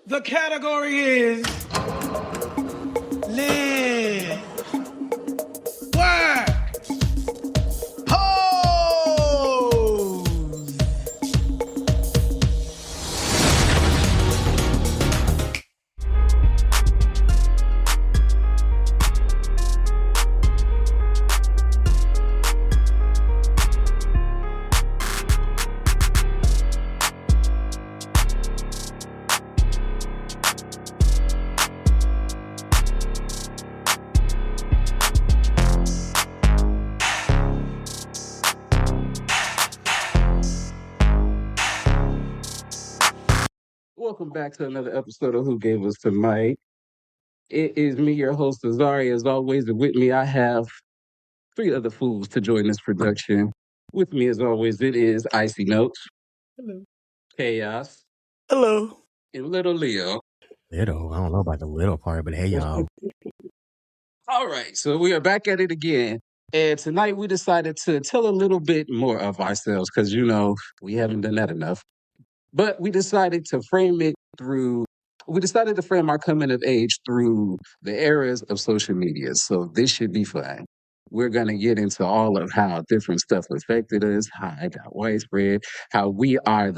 The category is live, work, pose. Welcome back to another episode of Who Gave Us Tonight. It is me, your host, Azari. As always, and with me, I have three other fools to join this production. With me, as always, it is Icy Notes, Hello. Chaos, Hello. and Little Leo. Little. I don't know about the little part, but hey, y'all. All right, so we are back at it again. And tonight we decided to tell a little bit more of ourselves because, we haven't done that enough. But we decided to frame our coming of age through the eras of social media. So this should be fun. We're going to get into all of how different stuff affected us, how it got widespread, how we are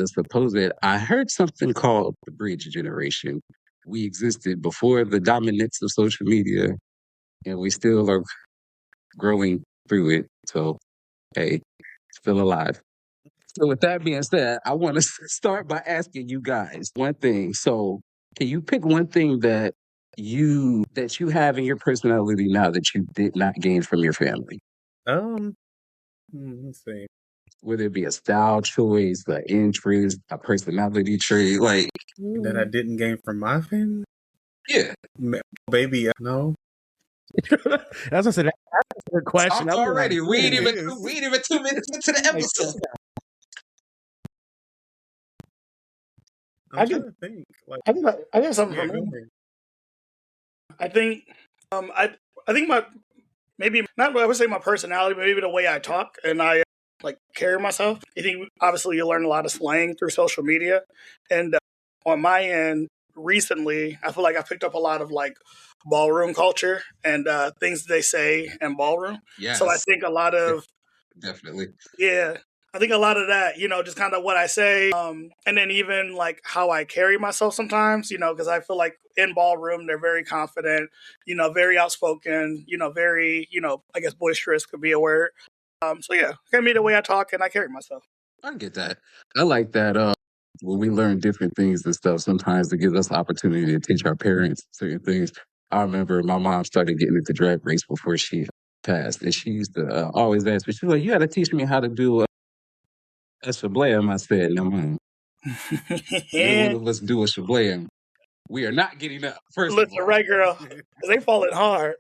I heard something called the bridge generation. We existed before the dominance of social media, and we still are growing through it. So, hey, still alive. So with that being said, I want to start by asking you guys one thing. So can you pick one thing that you have in your personality now that you did not gain from your family? Um, let's see. Whether it be a style choice, an interest, a personality trait, like That I didn't gain from my family? yeah. Baby, no. That's what I said. That's a good question. Talked already. We ain't even Yes. 2 minutes into the episode. I'm trying to think. Like, I got something yeah, for go me. ahead. I think I think my maybe not I would say my personality, but maybe the way I talk and I like carry myself. I think obviously you learn a lot of slang through social media, and on my end, recently I feel like I picked up a lot of like ballroom culture and things they say in ballroom. Yes. So I think a lot of Definitely. yeah. I think a lot of that, just kind of what I say, and then even like how I carry myself sometimes, because I feel like in ballroom they're very confident, very outspoken, very, I guess boisterous could be a word. So yeah, can be the way I talk and I carry myself. I get that. I like that. When we learn different things and stuff, sometimes it gives us the opportunity to teach our parents certain things. I remember my mom started getting into drag race before she passed, and she used to always ask me, she was like, "You got to teach me how to do a shablam." I said, "No, mom. Neither one of us do a shablam. We are not getting up." First of Listen, all, right, girl, 'cause they falling hard.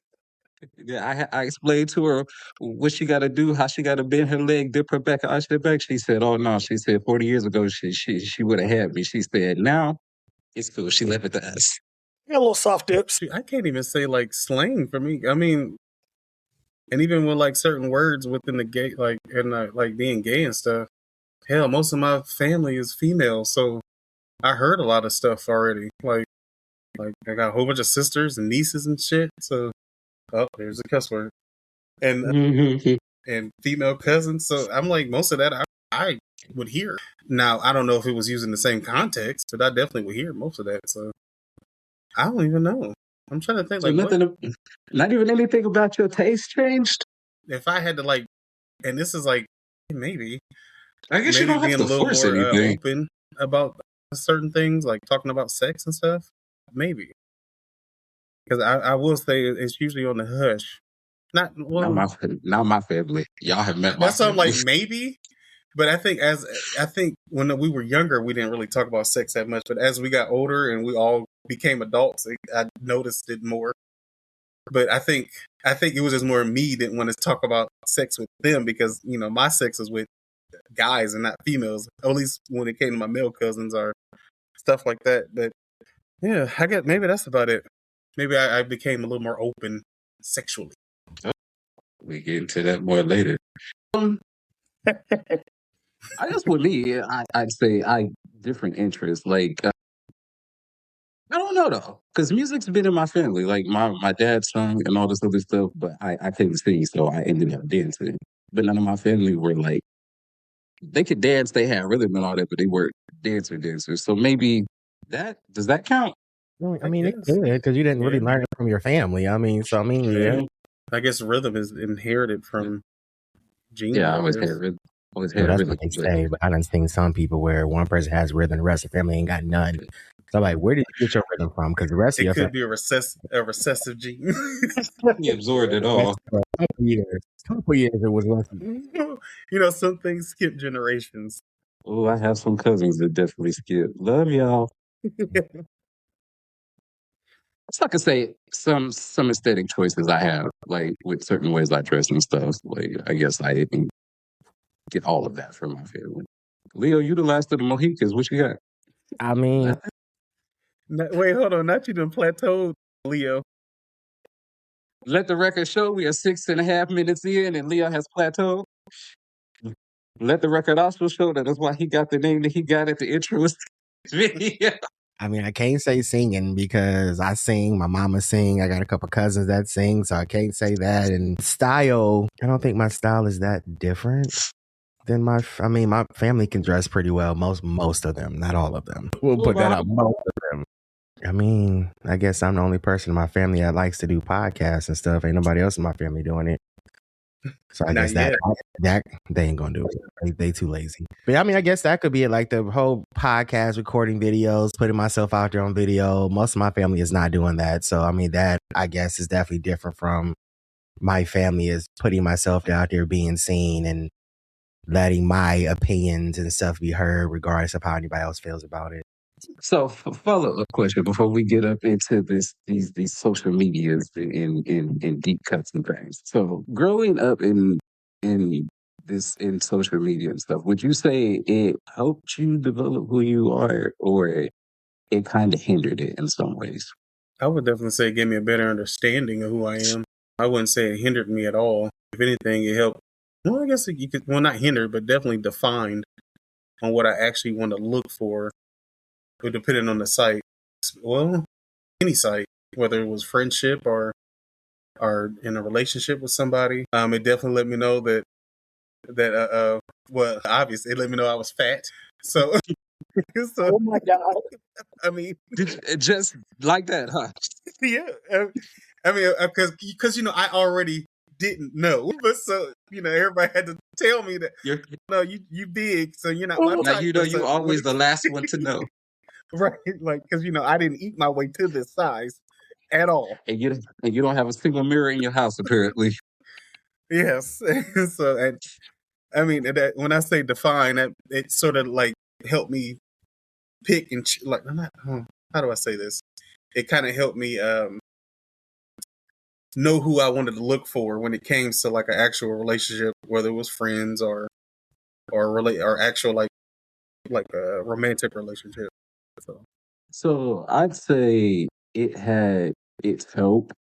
yeah, I explained to her what she got to do, how she got to bend her leg, dip her back, arch her back. She said, "Oh no," she said, "40 years ago, she would have had me." She said, "Now it's cool. She left it to us." I got a little soft dips. See, I can't even say like slang for me. I mean, and even with like certain words within the gay, like, and like being gay and stuff. Hell, most of my family is female, so I heard a lot of stuff already. Like I got a whole bunch of sisters and nieces and shit. So, oh, there's a cuss word. And and female cousins. So I'm like, most of that I would hear. Now I don't know if it was used in the same context, but I definitely would hear most of that. So I don't even know. I'm trying to think So like nothing, not even anything about your taste changed? if I had to like, and this is like maybe I guess you don't have being to a little force more anything. open about certain things, like talking about sex and stuff. Maybe because I will say it's usually on the hush. Not well. Not my family. Y'all have met my That's something family. like maybe. But I think when we were younger, we didn't really talk about sex that much. But as we got older and we all became adults, I noticed it more. But I think it was just more me didn't want to talk about sex with them because my sex is with guys and not females. At least when it came to my male cousins or stuff like that. But yeah, I guess maybe that's about it. Maybe I became a little more open sexually. We get into that more later. I guess with me, I'd say different interests. Like know though, because music's been in my family. Like my dad sung and all this other stuff, but I couldn't sing, so I ended up dancing. But none of my family were like they could dance, they had rhythm and all that, but they weren't dancers. So maybe does that count? I mean, it guess. could because you didn't really Yeah. learn it from your family. I mean, yeah. I guess rhythm is inherited from genes. Yeah, I I always guess. had rhythm. Always Well, had that's rhythm. what they say, but I done seen some people where one person has rhythm, the rest of the family ain't got none. So I'm like, where did you get your rhythm from? Because the rest of It your could family, be a recessive gene. He absorbed it all. for a couple years, it was lucky. You know, some things skip generations. Oh, I have some cousins that definitely skip. Love y'all. So I could say some aesthetic choices I have, like with certain ways I dress and stuff. Like I guess I didn't get all of that from my family. Leo, you the last of the Mohicans. What you got? I mean, Nothing? Wait, hold on. Not you done plateaued, Leo. Let the record show we are 6.5 minutes in and Leo has plateaued. Let the record also show that that's why he got the name that he got at the intro of this video. I can't say singing because I sing, my mama sing, I got a couple cousins that sing, so I can't say that. And style, I don't think my style is that different than my family can dress pretty well, most of them, not all of them. We'll put that out, most of them. I mean, I guess I'm the only person in my family that likes to do podcasts and stuff. Ain't nobody else in my family doing it. So I Not guess that they ain't gonna do it. They too lazy. But I mean, I guess that could be it. Like the whole podcast, recording videos, putting myself out there on video. Most of my family is not doing that. So I mean, that I guess is definitely different from my family is putting myself out there, being seen, and letting my opinions and stuff be heard, regardless of how anybody else feels about it. So, follow-up question before we get up into these social medias in deep cuts and things. So, growing up in social media and stuff, would you say it helped you develop who you are, or it kind of hindered it in some ways? I would definitely say it gave me a better understanding of who I am. I wouldn't say it hindered me at all. If anything, it helped. Well, I guess you could, well, not hindered, but definitely defined on what I actually want to look for, or depending on the site. Well, any site, whether it was friendship or in a relationship with somebody, it definitely let me know that well, obviously, it let me know I was fat. So, Oh my God. I mean, Just like that, huh? yeah. I mean, because I already didn't know, but so everybody had to tell me that no, you big, so you're not my Now type. you always the last one to know, Right? Like because I didn't eat my way to this size at all. and you don't have a single mirror in your house apparently. Yes, so and I mean that when I say define, it sort of like helped me pick and how do I say this? It kind of helped me know who I wanted to look for when it came to like an actual relationship, whether it was friends or actual like a romantic relationship. So I'd say it had its help,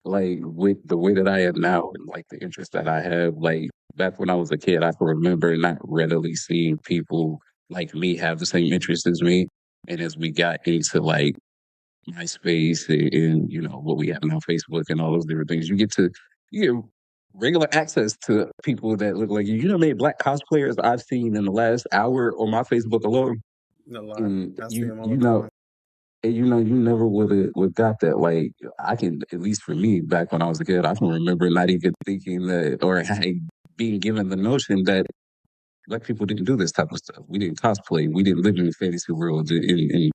like with the way that I am now and like the interest that I have. Like back when I was a kid, I can remember not readily seeing people like me have the same interest as me. And as we got into like MySpace and what we have now, Facebook and all those different things, you get regular access to people that look like you. You know, how many black cosplayers I've seen in the last hour on my Facebook alone. A lot. And I see them all you the know, time. and you never would got that. Like I can, at least for me, back when I was a kid, I can remember not even thinking that or being given the notion that black people didn't do this type of stuff. We didn't cosplay. We didn't live in the fantasy world and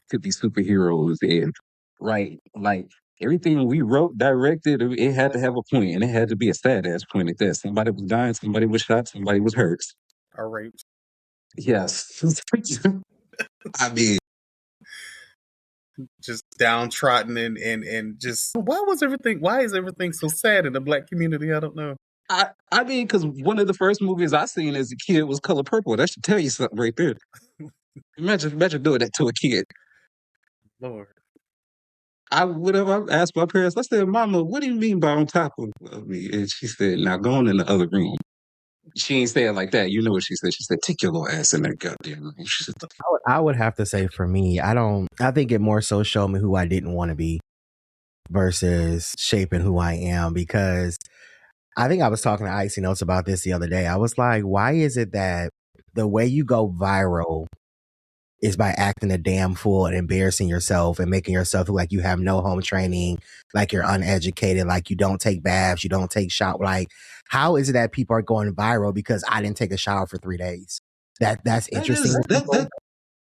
could be superheroes and right. Like everything we wrote, directed, it had to have a point, and it had to be a sad ass point at that. Somebody was dying, somebody was shot, somebody was hurt. Are raped. Yes. I mean, Just downtrodden and just why is everything so sad in the black community? I don't know. I mean, because one of the first movies I seen as a kid was Color Purple. That should tell you something right there. Imagine doing that to a kid. Lord. I would have asked my parents. I said, "Mama, what do you mean by on top of me?" And she said, "Now go on in the other room." She ain't say it like that. You know what she said? She said, "Take your little ass in there, goddamn." She said, I would have to say for me, I think it more so showed me who I didn't want to be versus shaping who I am, because I think I was talking to Icy Notes about this the other day. I was like, why is it that the way you go viral is by acting a damn fool and embarrassing yourself and making yourself look like you have no home training, like you're uneducated, like you don't take baths, you don't take shower. Like, how is it that people are going viral because I didn't take a shower for 3 days? That's "That interesting. is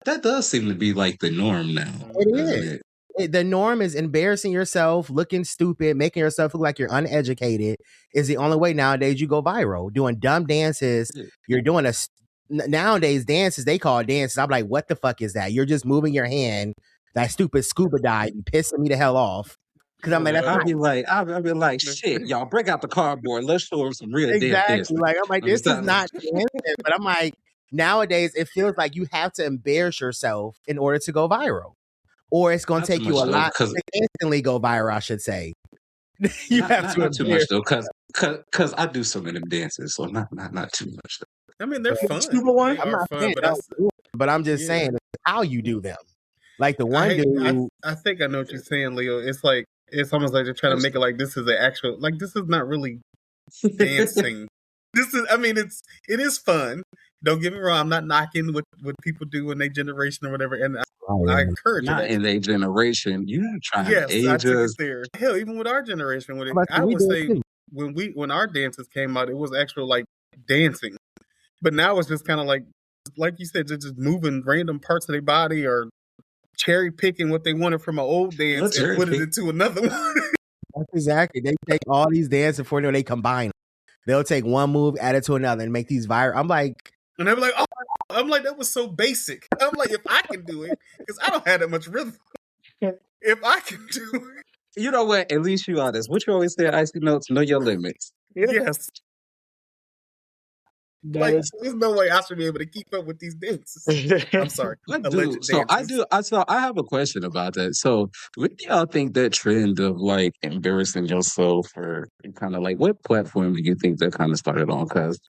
that does seem to be like the norm now, It doesn't is. it?" The norm is embarrassing yourself, looking stupid, making yourself look like you're uneducated is the only way nowadays you go viral. Doing dumb dances, you're doing nowadays dances, they call dances. I'm like, what the fuck is that? You're just moving your hand, that stupid scuba dive, you pissing me the hell off. Because I'm like, that's I'll be like, shit, y'all break out the cardboard. Let's show them some real damn exactly. dancing. Like, I'm like, this is Understand? not dancing. But I'm like, nowadays it feels like you have to embarrass yourself in order to go viral. Or it's going to Not take too you much, a though, lot to instantly go viral, I should say. You have to not too much embarrass. though, cause I do some of them dances, so not too much. I mean, they're fun. Scuba one? They I'm are not fun, saying but don't that's do it, but I'm just yeah. saying how you do them. Like the one dude, I think I know what you're saying, Leo. It's like it's almost like they're trying to make it like this is an actual, like this is not really dancing. This is, I mean, it is fun. Don't get me wrong. I'm not knocking what people do in their generation or whatever, and I encourage Not it. in their generation. You trying Yes, to I age took us? it there. Hell, even with our generation, when it, but I we would do say it too. when our dances came out, it was actual like dancing. But now it's just kind of like you said, just moving random parts of their body or cherry picking what they wanted from an old dance Let's and cherry put it pick. into another one. That's exactly. They take all these dances for they combine. They'll take one move, add it to another, and make these viral. I'm like, And they're like, oh, I'm like, that was so basic. I'm like, if I can do it, because I don't have that much rhythm. If I can do it, You know what? At least you honest. What you always say, Icy Notes, know your limits. yes. That Like, is. there's no way I should be able to keep up with these dances. I'm sorry, I do. alleged So I dances. do. So I have a question about that. So, what do y'all think that trend of like embarrassing yourself, or kind of like what platform do you think that kind of started on? Because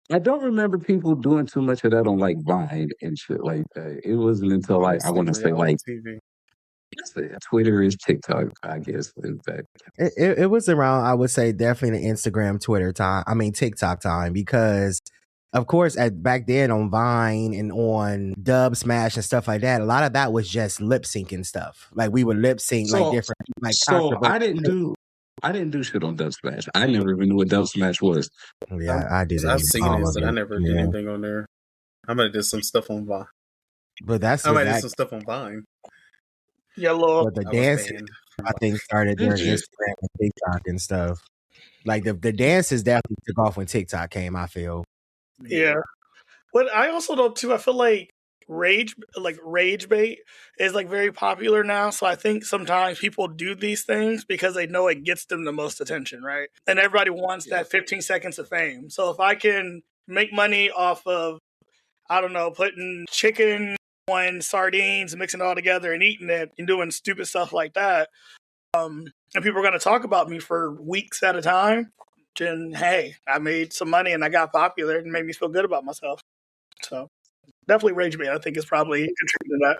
I don't remember people doing too much of that on like Vine and shit like that. It wasn't until like I Mostly want to say reality like TV. Twitter is TikTok, I guess. In fact, it was around, I would say, definitely the Instagram, Twitter time. I mean, TikTok time, because of course, back then on Vine and on Dub Smash and stuff like that, a lot of that was just lip syncing stuff. Like we would lip sync like different, like so I controversial. didn't do shit on Dub Smash. I never even knew what Dub Smash was. Yeah, I did it. I've seen all it, of but I never did Yeah. anything on there. I might have did some stuff on Vine. But that's I what might have that. did some stuff on Vine. Yellow. But the I was dance, banned from I think, started Did during you? Instagram and TikTok and stuff. Like the dances definitely took off when TikTok came, I feel. Yeah. But I also know too, I feel like rage bait is like very popular now. So I think sometimes people do these things because they know it gets them the most attention, right? And everybody wants that 15 seconds of fame. So if I can make money off of, I don't know, putting chicken on sardines, mixing it all together and eating it and doing stupid stuff like that, and people are going to talk about me for weeks at a time, then hey, I made some money and I got popular and made me feel good about myself. So definitely Rage Bait, I think, is probably contributing to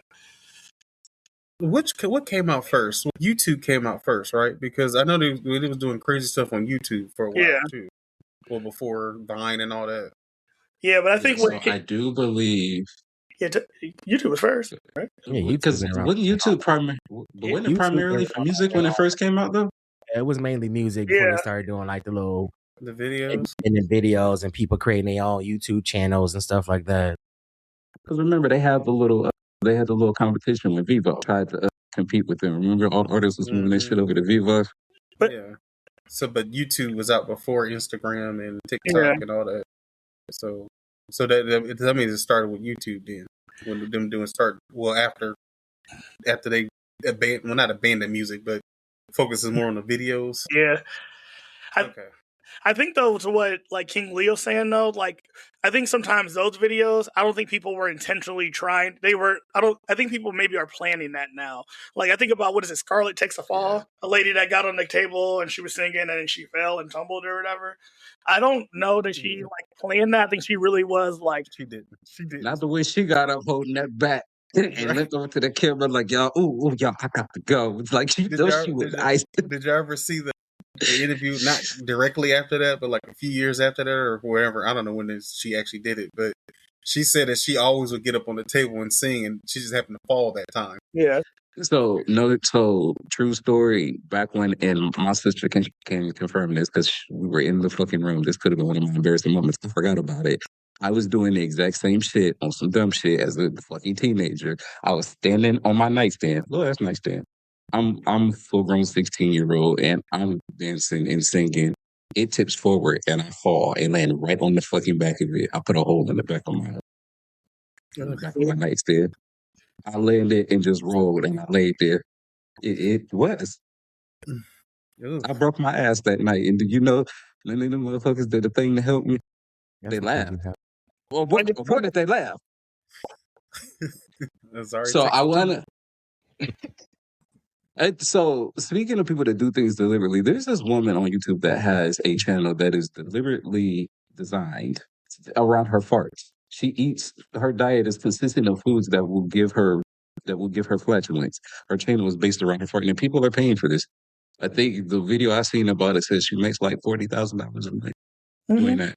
that. What came out first? YouTube came out first, right? Because I know they was doing crazy stuff on YouTube for a while Yeah. too. Well, before Vine and all that. Yeah, but I think So I do believe YouTube was first, right? Yeah, YouTube because been around. wasn't YouTube wasn't it YouTube primarily been for music when it first came out though? It was mainly music before Yeah. they started doing like the little The videos. independent videos and people creating their own YouTube channels and stuff like that. Because remember they had the little competition with Vivo tried to compete with them. Remember all artists was moving their shit over to Vivo. But- yeah. So, but YouTube was out before Instagram and TikTok and all that. So that means it started with YouTube then. When them doing start after they not abandoned music, but focuses more on the videos. Yeah. Okay. I think though, to what like King Leo's saying though, like I think sometimes those videos, I don't think people were intentionally trying. They were. I think people maybe are planning that now. Like I think about what is it? Scarlett Takes a Fall, a lady that got on the table and she was singing and then she fell and tumbled or whatever. I don't know that she like planned that. I think she really was like She didn't. She didn't. Not the way she got up holding that back and looked over to the camera like, y'all, ooh, y'all, I got to go. It's like she knows she was ice. Did y'all ever see the interview? Not directly after that, but like a few years after that, or wherever. I don't know when she actually did it, but she said that she always would get up on the table and sing, and she just happened to fall that time. yeah. So true story. Back when, and my sister can confirm this because we were in the fucking room. This could have been one of my embarrassing moments. I forgot about it. I was doing the exact same shit on some dumb shit as a fucking teenager. I was standing on my nightstand. Well, that's nightstand. I'm full grown 16-year-old and I'm dancing and singing. It tips forward and I fall and land right on the fucking back of it. I put a hole in the back of my nightstand. I landed and just rolled and I laid there. It was. I broke my ass that night. And you know, none of them motherfuckers did a thing to help me. They laughed. Well, what did they laugh? So I want to. So speaking of people that do things deliberately, there's this woman on YouTube that has a channel that is deliberately designed around her farts. She eats, her diet is consistent of foods that will give her flatulence. Her channel is based around her farting, and people are paying for this. I think the video I seen about it says she makes like $40,000 a month doing that.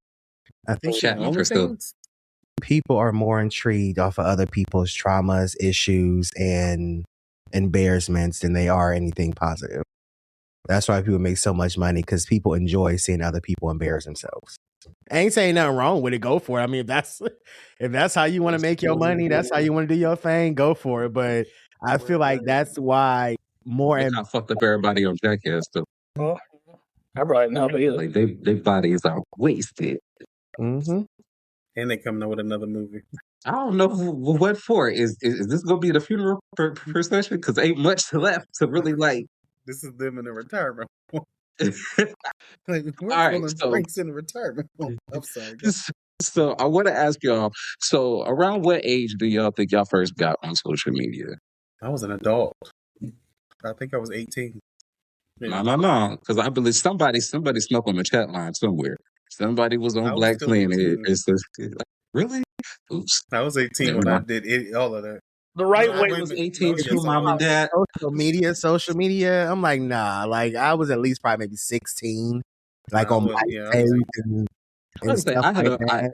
I think Chatting for stuff. people are more intrigued off of other people's traumas, issues, and embarrassments than they are anything positive. That's why people make so much money, because people enjoy seeing other people embarrass themselves. I ain't saying nothing wrong with it. Go for it. I mean, if that's how you want to make your money, that's how you want to do your thing, go for it. But I feel like that's why more I fucked up everybody on Jackass though. Well, I probably not either. Like their bodies are wasted. Mm-hmm. And they coming out with another movie. I don't know what for. Is this gonna be the funeral procession? Because ain't much left to really like. This is them in the retirement. All right, so Frank's in the retirement. I'm sorry. So I want to ask y'all. So around what age do y'all think y'all first got on social media? I was an adult. I think I was 18. Yeah. No. Because I believe somebody snuck on the chat line somewhere. Somebody was on Black Planet. Really? Oops. I was 18 when I did all of that. The right way was 18 too, mom and dad. Social media. I'm like, nah. Like I was at least probably maybe 16. Like on MySpace and stuff like that.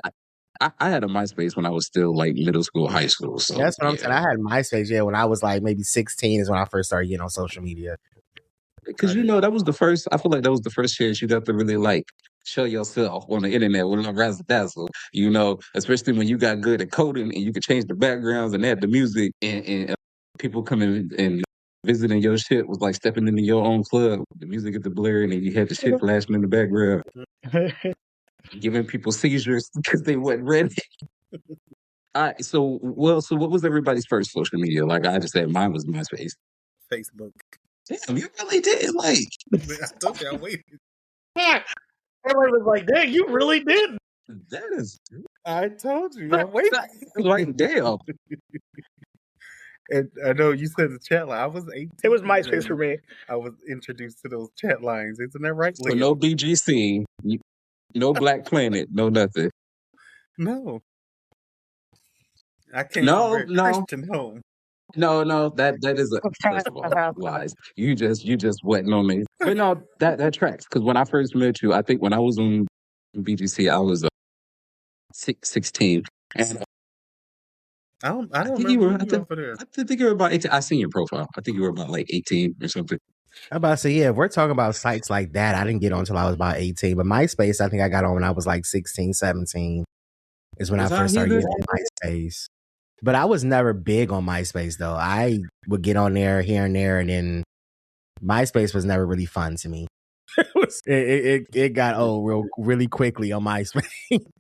I had a MySpace when I was still like middle school, high school. So that's what I'm saying. I had MySpace, when I was like maybe 16 is when I first started getting on social media. Because that was the first. I feel like that was the first chance you got to really like show yourself on the internet with no razzle dazzle. Especially when you got good at coding and you could change the backgrounds and add the music, and people coming and visiting your shit was like stepping into your own club. The music at the blaring and you had the shit flashing in the background, giving people seizures because they wasn't ready. All right, so what was everybody's first social media? Like I just said, mine was MySpace. Facebook. Damn, you really did. Like I told you I waited. Everybody was like, "Dang, you really did." That is. I told you I waited. Like damn. And I know you said the chat line. I was 18. It was MySpace for me. I was introduced to those chat lines. Isn't that right? So no BGC, no Black Planet, no nothing. No. I came from a Christian home. No, that is first of all lies. You just wasn't on me. But no, that tracks. Because when I first met you, I think when I was on BGC, I was 16, and I don't I think you were about 18. I seen your profile. I think you were about like 18 or something. I'm about to say, if we're talking about sites like that, I didn't get on until I was about 18. But MySpace, I think I got on when I was like 16, 17 is when I first started using MySpace. But I was never big on MySpace, though. I would get on there here and there, and then MySpace was never really fun to me. It got old really quickly on MySpace.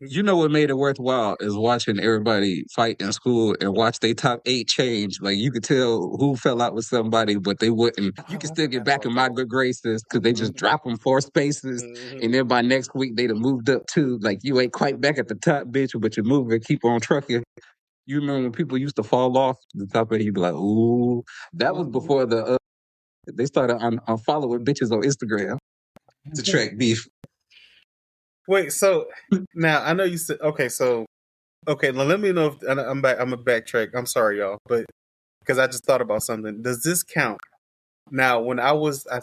You know what made it worthwhile is watching everybody fight in school and watch their top 8 change. Like you could tell who fell out with somebody, but they wouldn't. You can still get back in my good graces because they just drop them 4 spaces, and then by next week they'd have moved up too. Like you ain't quite back at the top, bitch, but you're moving, keep on trucking. You remember when people used to fall off the top of it, you'd be like, ooh, that was before they started unfollowing bitches on Instagram to track beef. Wait, so now I know you said okay. So okay, let me know if I'm back. I'm a backtrack. I'm sorry, y'all, but because I just thought about something. Does this count? Now, when I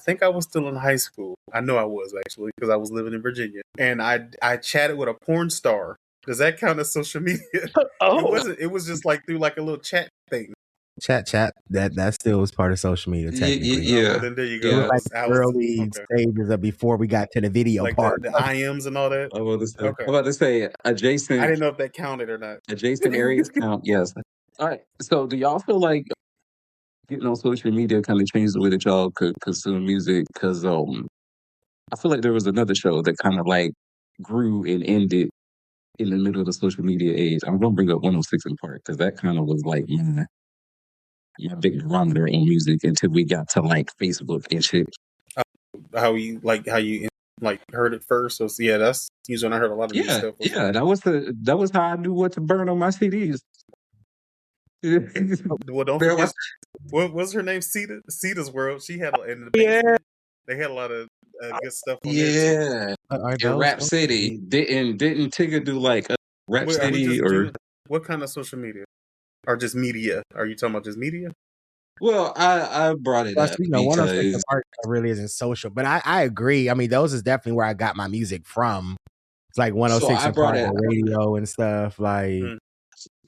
think I was still in high school. I know I was actually because I was living in Virginia, and I chatted with a porn star. Does that count as social media? Oh, It wasn't. It was just like through like a little chat thing. Chat. That still was part of social media technically. Yeah. Oh, well, then there you It go. was like the early stages of before we got to the video like part. the IMs and all that. I'm Okay. about to say I adjacent didn't know if that counted or not. adjacent areas count. Yes. All right. So, do y'all feel like getting on social media kind of changed the way that y'all could consume music? Because I feel like there was another show that kind of like grew and ended in the middle of the social media age. I'm gonna bring up 106 in Park because that kind of was like my big barometer in music until we got to like Facebook and shit. How you heard it first. So yeah, that's usually when I heard a lot of new stuff. Yeah, that was how I knew what to burn on my CDs. Well, don't forget, what was her name? Sita's World. She had in the basement. They had a lot of good stuff on there. In Rap City, didn't Tigger do like Rap City or what kind of social media or just media? Are you talking about just media? Well, I brought it up You know, one of because the part really isn't social, but I agree. I mean, those is definitely where I got my music from. It's like 106 and Park on radio and stuff. Like,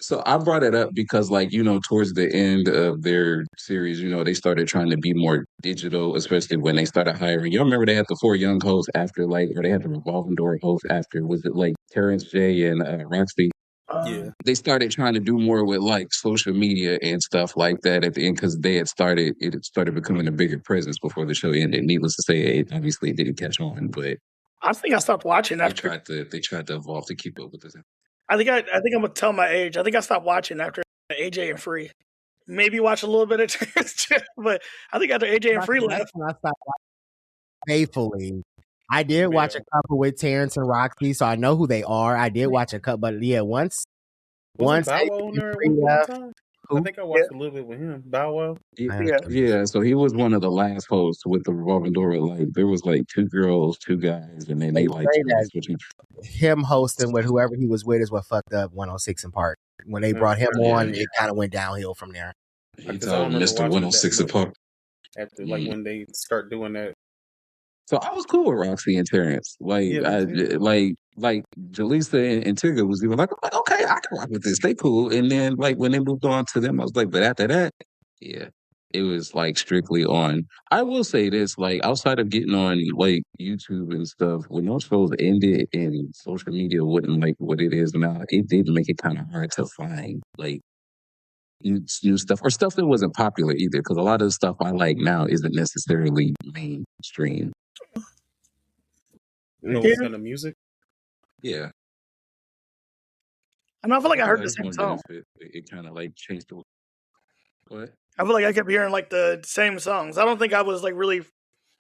so I brought it up because, like, you know, towards the end of their series, you know, they started trying to be more digital, especially when they started hiring. You remember they had the 4 young hosts after, like, or they had the revolving door host after. Was it like Terrence J and Roxy? Yeah, they started trying to do more with like social media and stuff like that at the end because it started becoming a bigger presence before the show ended. Needless to say, it obviously didn't catch on, but I think I stopped watching after. They tried to evolve to keep up with this. I think I'm gonna tell my age. I think I stopped watching after AJ and Free. Maybe watch a little bit of Terrence, but I think after AJ and Free left, I stopped faithfully. I did watch a couple with Terrence and Roxy, so I know who they are. I did watch a couple, but yeah, once Bow Wow on there at one time. I think I watched a little bit with him. Bow Wow. Yeah. So he was one of the last hosts with the revolving door. Like there was like 2 girls, 2 guys, and then they like switching. Him hosting with whoever he was with is what fucked up 106 in Park. When they brought him on, it kind of went downhill from there. He told Mr. 106 in Park after when they start doing that. So I was cool with Roxy and Terrence. Like Jaleesa and Tigger was even like, okay, I can rock with this. They cool. And then like when they moved on to them, I was like, but after that, yeah, it was like strictly on. I will say this, like outside of getting on like YouTube and stuff, when those shows ended and social media wasn't like what it is now, it did make it kind of hard to find like new stuff or stuff that wasn't popular either. Because a lot of the stuff I like now isn't necessarily mainstream. What kind of music? Yeah. I feel like I heard the same song. It kind of like changed the. What? I feel like I kept hearing like the same songs. I don't think I was like really.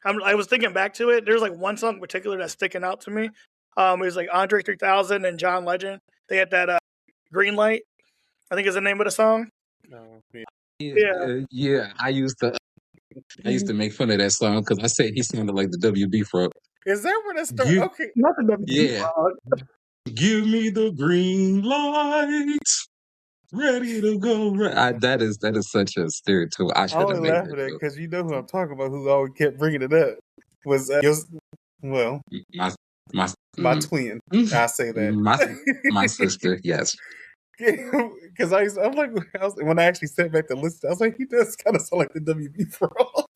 I was thinking back to it. There's like one song in particular that's sticking out to me. It was like Andre 3000 and John Legend. They had that Green Light, I think is the name of the song. Yeah. I used to make fun of that song because I said he sounded like the WB frog. Is that where that started? Okay. Not the WB frog. Give me the green light. Ready to go. That is such a stereotype. I should have made laughing at because you know who I'm talking about. Who always kept bringing it up was my twin. I say that my sister. Yes. Because I'm like when I actually sat back to listen, I was like, he does kind of sound like the WB frog.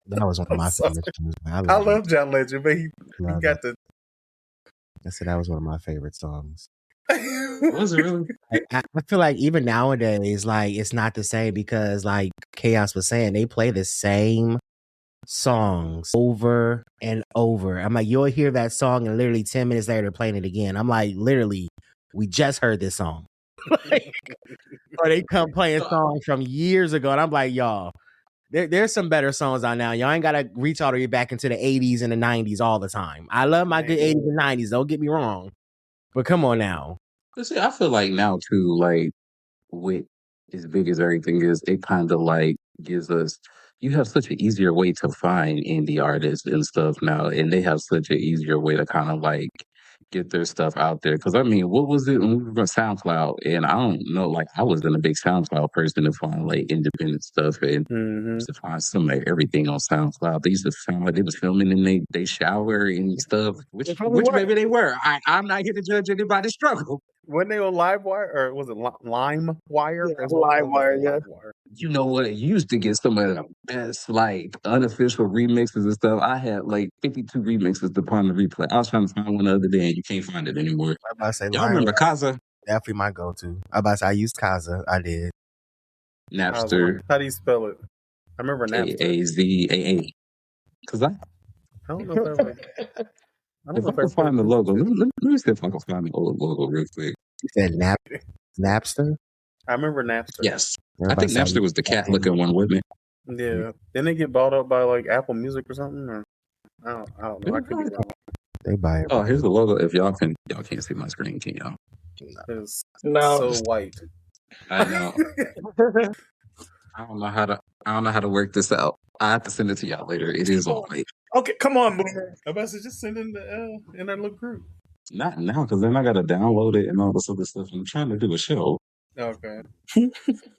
That was one of my favorites. I love John Legend, but he got the. I said that was one of my favorite songs. Was it really? I feel like even nowadays, like it's not the same because, like Chaos was saying, they play the same songs over and over. I'm like, you'll hear that song and literally 10 minutes later they're playing it again. I'm like, literally, we just heard this song. Like, or they come playing songs from years ago, and I'm like, y'all, there's some better songs out now. Y'all ain't gotta reach all the way back into the 80s and the 90s all the time. I love my good 80s and 90s, don't get me wrong. But come on now. But see, I feel like now too, like with as big as everything is, it kind of like gives us. You have such an easier way to find indie artists and stuff now, and they have such an easier way to kind of like get their stuff out there. Because I mean, what was it when we were on SoundCloud? And I don't know, like I wasn't a big SoundCloud person to find like independent stuff and to find some like everything on SoundCloud. They used to sound like they was filming in they shower and stuff, which maybe they were. I'm not here to judge anybody's struggle. When they on LimeWire, or was it LimeWire? Yeah, LimeWire, yeah. You know what? You used to get some of the best, like, unofficial remixes and stuff. I had, like, 52 remixes upon the replay. I was trying to find one the other day, and you can't find it anymore. I'm about to say, Y'all remember Kaza? Definitely my go-to. I'm about to say, I used Kaza. I did. Napster. How do you spell it? I remember Napster. K-A-Z-A-A. Because I don't know if I ever... if I can find the logo, let me see if I can find the old logo real quick. You said Napster? I remember Napster. Yes. I think Napster was the cat-looking one, wasn't it? Yeah. Didn't they get bought up by, like, Apple Music or something? Or I don't know. I could be wrong. They buy it. Oh, here's the logo. If y'all can't see my screen, can y'all? It's No. so white. I know. I don't know how to work this out. I have to send it to y'all later. It is all right. Okay, come on, Boomer. I about to just send in in that little group. Not now, because then I gotta download it and all this other stuff. I'm trying to do a show. Okay.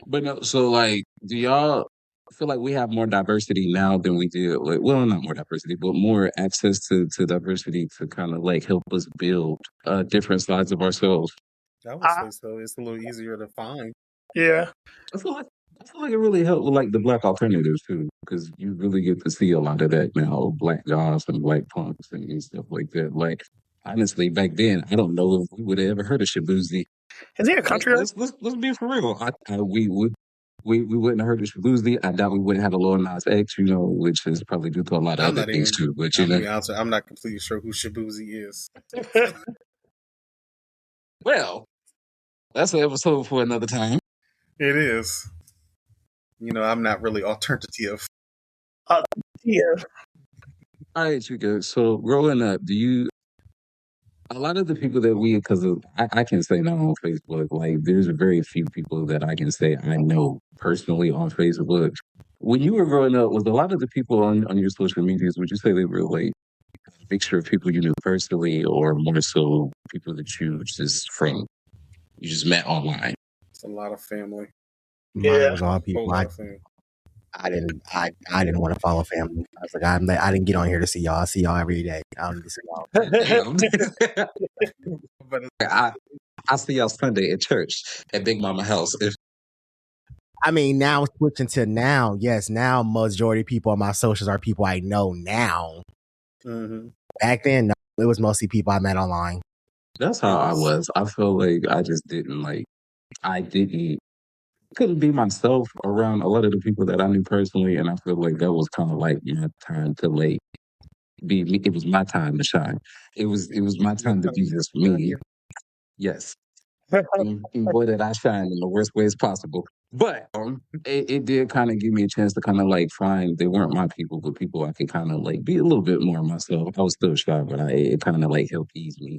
But no, so like, do y'all feel like we have more diversity now than we did? Like, well, not more diversity, but more access to diversity to kind of like help us build different sides of ourselves. I would say so. It's a little easier to find. Yeah. I feel like it really helped with like the black alternatives too, because you really get to see a lot of that now, black goths and black punks and stuff like that. Like honestly, back then, I don't know if we would have ever heard of Shabuzi. Is he a country? Let's be for real. We wouldn't have heard of Shabuzi. I doubt we wouldn't have a Lil Nas X, which is probably due to a lot of other things too. But I'm not completely sure who Shabuzi is. Well, that's an episode for another time. It is. I'm not really alternative. Yeah. All right, you guys. So growing up, a lot of the people that because I can say now on Facebook, like there's very few people that I can say I know personally on Facebook. When you were growing up, was a lot of the people on your social medias, would you say they were like a mixture of people you knew personally or more so people that you just met online? It's a lot of family. Mine was all people. I didn't want to follow family. I was like, I didn't get on here to see y'all. I see y'all every day. I don't need to see y'all. But I see y'all Sunday at church at Big Mama house. I mean, now switching to now, yes, now majority of people on my socials are people I know now. Mm-hmm. Back then, no, it was mostly people I met online. That's how I was. I felt like I just couldn't be myself around a lot of the people that I knew personally, and I feel like that was kind of like my time to like be me. It was my time to shine. It was my time to be just me. Yes. And boy, did I shine in the worst ways possible. But it did kind of give me a chance to kind of like find, they weren't my people, but people I could kind of like be a little bit more myself. I was still shy, but it kind of like helped ease me.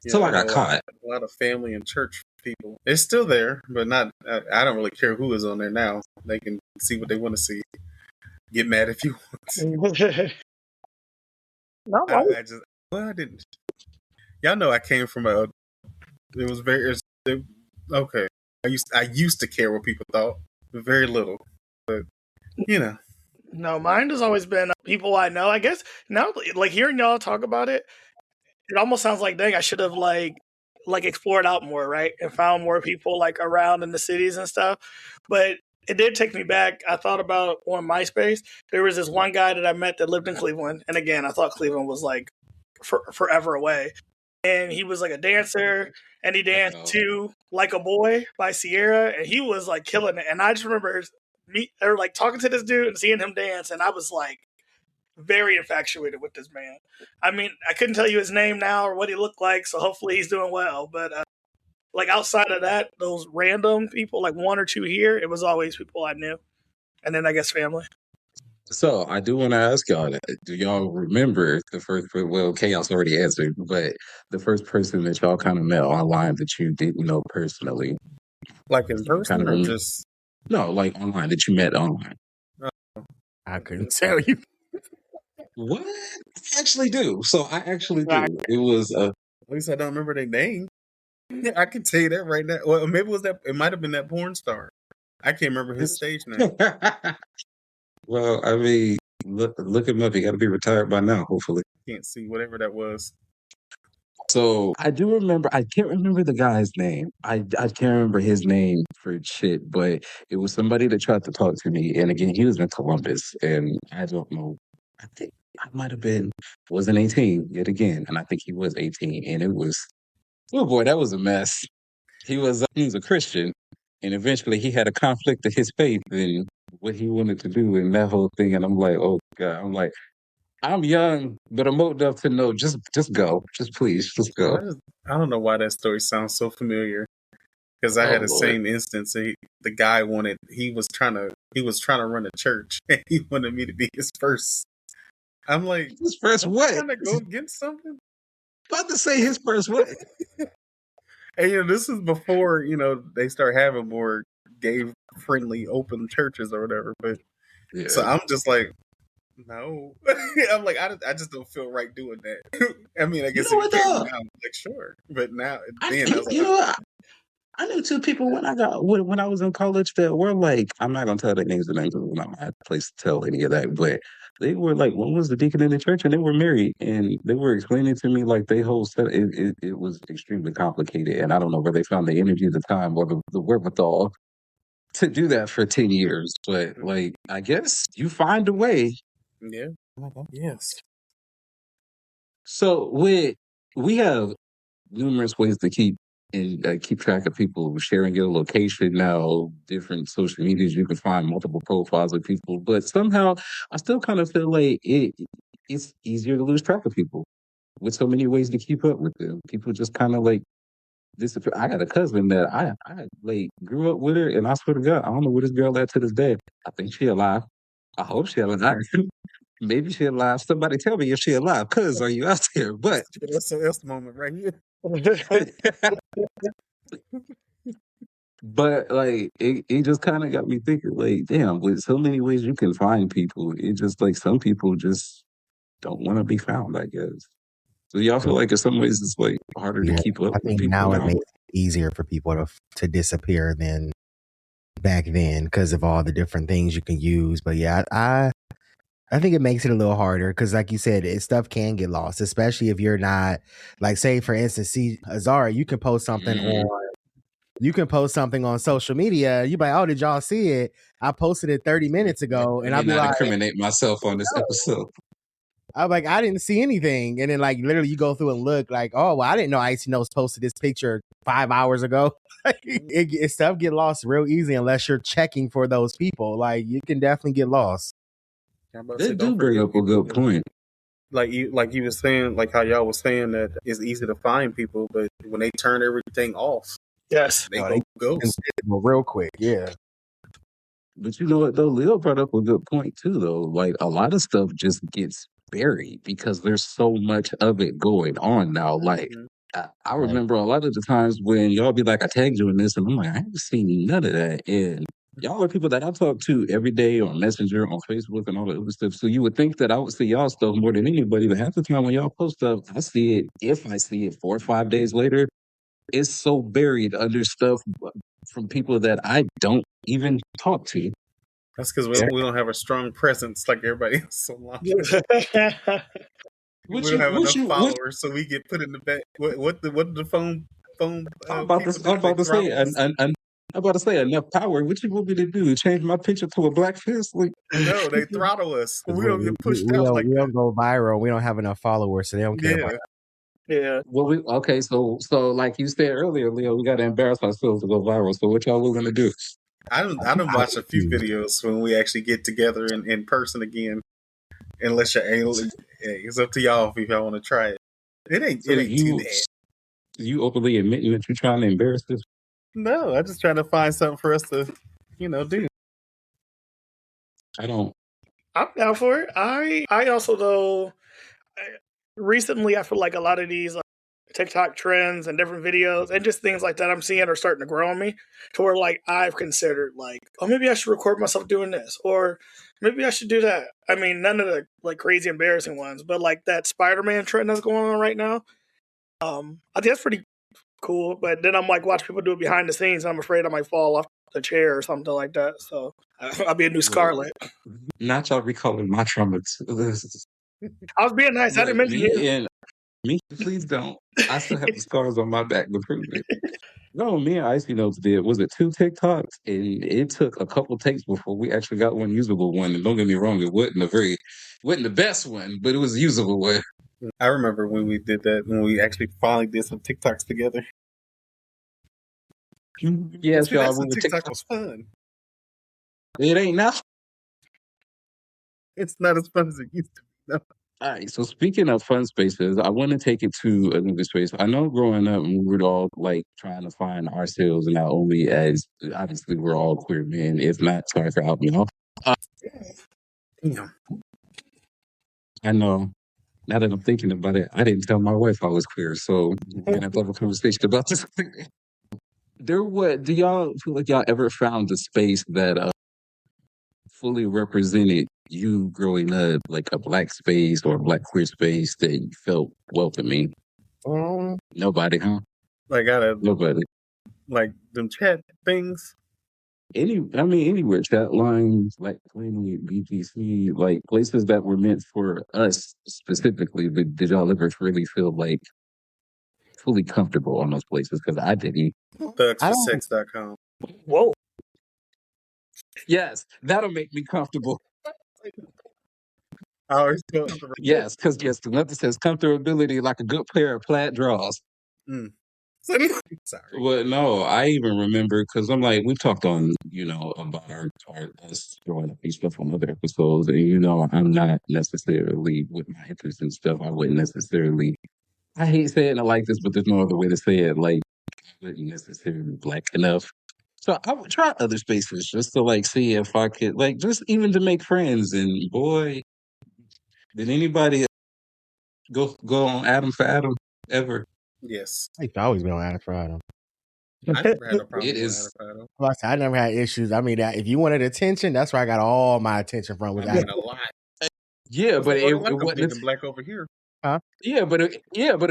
So I got caught. A lot of family and church people. It's still there, but not. I don't really care who is on there now. They can see what they want to see. Get mad if you want to. No, I didn't. Y'all know I came from it was very okay. I used to care what people thought, very little, but No, mine has always been people I know. I guess now, like hearing y'all talk about it, it almost sounds like, dang, I should have like explored out more, right, and found more people like around in the cities and stuff. But it did take me back. I thought about on MySpace, there was this one guy that I met that lived in Cleveland, and again, I thought Cleveland was like forever away. And he was like a dancer, and he danced to "Like a Boy" by Sierra, and he was like killing it. And I just remember talking to this dude and seeing him dance, and I was like very infatuated with this man. I mean, I couldn't tell you his name now or what he looked like, so hopefully he's doing well. But like outside of that, those random people, like one or two here, it was always people I knew, and then I guess family. So I do want to ask y'all, do y'all remember the first, well, Chaos already answered, but the first person that y'all kind of met online that you didn't know personally? Like in person or just? No, like online, that you met online. I couldn't tell you. What? I actually do. So I actually do. It was At least I don't remember their name. I can tell you that right now. Well, maybe it might have been that porn star. I can't remember his stage name. Well, I mean, look him up. He got to be retired by now, hopefully. Can't see whatever that was. So I do remember. I can't remember the guy's name. I can't remember his name for shit. But it was somebody that tried to talk to me. And again, he was in Columbus, and I don't know. I think I might have been wasn't 18 yet again, and I think he was 18, and it was. Oh boy, that was a mess. He was a Christian, and eventually he had a conflict of his faith and what he wanted to do and that whole thing. And I'm like, oh God, I'm like, I'm young, but I'm old enough to know. Just go, just please, just go. I don't know why that story sounds so familiar. Because I had the same instance. The guy he was trying to run a church, and he wanted me to be his first. I'm like, his first what? Trying to go get something. About to say his first what? And this is before they start having more gay friendly open churches or whatever. But yeah. So I'm just like, no. I'm like, I just don't feel right doing that. I mean, I guess now, I'm like, sure, but now then I was like, I knew two people when I was in college that were like, I'm not gonna tell their names and names because I'm not my place to tell any of that, but they were like, one was the deacon in the church and they were married, and they were explaining to me like they whole set. It was extremely complicated, and I don't know where they found the energy, the time, or the wherewithal to do that for 10 years. But like, I guess you find a way. Yeah. Yes. So we have numerous ways to keep track of people sharing your location now, different social medias. You can find multiple profiles of people, but somehow I still kind of feel like it's easier to lose track of people with so many ways to keep up with them. People just kind of like disappear. I got a cousin that I like grew up with her, and I swear to God, I don't know where this girl at to this day. I think she alive. I hope she alive. Maybe she alive. Somebody tell me if she alive. Cuz, are you out there? But SOS moment right here. But like it just kind of got me thinking, like, damn, with so many ways you can find people, it just like some people just don't want to be found, I guess. So y'all feel like in some ways it's like harder to keep up with people now. It makes it easier for people to disappear than back then because of all the different things you can use. But yeah, I think it makes it a little harder because, like you said, stuff can get lost, especially if you're not, like, say, for instance, see, Azara, you can post something on social media. You be like, oh, did y'all see it? I posted it 30 minutes ago. And I'll be like, incriminate myself on this episode. I'm like, I didn't see anything. And then, like, literally you go through and look like, oh, well, I didn't know Icy Nose posted this picture 5 hours ago. Stuff get lost real easy unless you're checking for those people. Like, you can definitely get lost. They do bring up a good point. Like you was saying, like how y'all was saying that it's easy to find people, but when they turn everything off, yes, they go ghost real quick. Yeah. But you know what though? Leo brought up a good point too, though. Like a lot of stuff just gets buried because there's so much of it going on now. Like I remember a lot of the times when y'all be like, I tagged you in this, and I'm like, I haven't seen none of that. And y'all are people that I talk to every day on Messenger, on Facebook, and all the other stuff. So you would think that I would see y'all stuff more than anybody, but half the time when y'all post stuff, I see it. If I see it 4 or 5 days later, it's so buried under stuff from people that I don't even talk to. That's because we don't have a strong presence like everybody else so long. We don't have enough followers, so we get put in the back. What the phone? I'm about to say enough power. What you want me to do? Change my picture to a black fist? Like, no, they throttle us. We don't get pushed out like that. We don't go viral. We don't have enough followers, so they don't care about that. Yeah. Well, so like you said earlier, Leo, we got to embarrass ourselves to go viral. So what y'all going to do? I don't watch a few videos when we actually get together in person again. Unless you're alien, it's up to y'all if y'all want to try it. It ain't too bad. You openly admitting that you're trying to embarrass this? No, I'm just trying to find something for us to, do. I don't. I'm down for it. I also though recently I feel like a lot of these TikTok trends and different videos and just things like that I'm seeing are starting to grow on me to where like I've considered like, oh, maybe I should record myself doing this or maybe I should do that. I mean, none of the like crazy embarrassing ones, but like that Spider-Man trend that's going on right now. I think that's pretty cool. But then I'm like watch people do it behind the scenes and I'm afraid I might fall off the chair or something like that. So I'll be a new Scarlet. Not y'all recalling my trauma. I was being nice. I didn't mention you. Me, please don't. I still have the scars on my back to prove it. No, me and Icy Notes did. Was it 2 TikToks? And it took a couple takes before we actually got one usable one. And don't get me wrong, it wasn't the best one, but it was a usable one. I remember when we did that, when we actually finally did some TikToks together. Yes, y'all. Remember TikTok was fun. It ain't now. It's not as fun as it used to be. No. All right, so speaking of fun spaces, I want to take it to another space. I know growing up, we were all like trying to find ourselves, not only as obviously we're all queer men. If not, sorry for helping y'all. Damn. I know. Now that I'm thinking about it, I didn't tell my wife I was queer, so we're gonna have a conversation about this. Do y'all feel like y'all ever found a space that fully represented you growing up, like a black space or a black queer space that you felt welcoming? Nobody, huh? Like nobody. Like them chat things. Anywhere, chat lines, like Planet, BGC, like places that were meant for us specifically. But did y'all ever really feel like fully comfortable on those places? Because I didn't. Thugsforsex.com. Whoa. Yes, that'll make me comfortable. I always felt yes, because the nothing says comfortability like a good pair of plaid drawers. Sorry. Well, no, I even remember because I'm like, we talked on, about us growing up and stuff on other episodes. And, I'm not necessarily with my interest in stuff. I wouldn't necessarily, I hate saying it like this, but there's no other way to say it. Like, I wouldn't necessarily black enough. So I would try other spaces just to like see if I could, like, just even to make friends. And boy, did anybody go on Adam for Adam ever? Yes. I used to always be on Adam for Adam. I never had a problem It with is. Adam for Adam. I never had issues. I mean, if you wanted attention, that's where I got all my attention from. Was I mean, a lot. Yeah, but it like wasn't black over here. Huh? Yeah, but it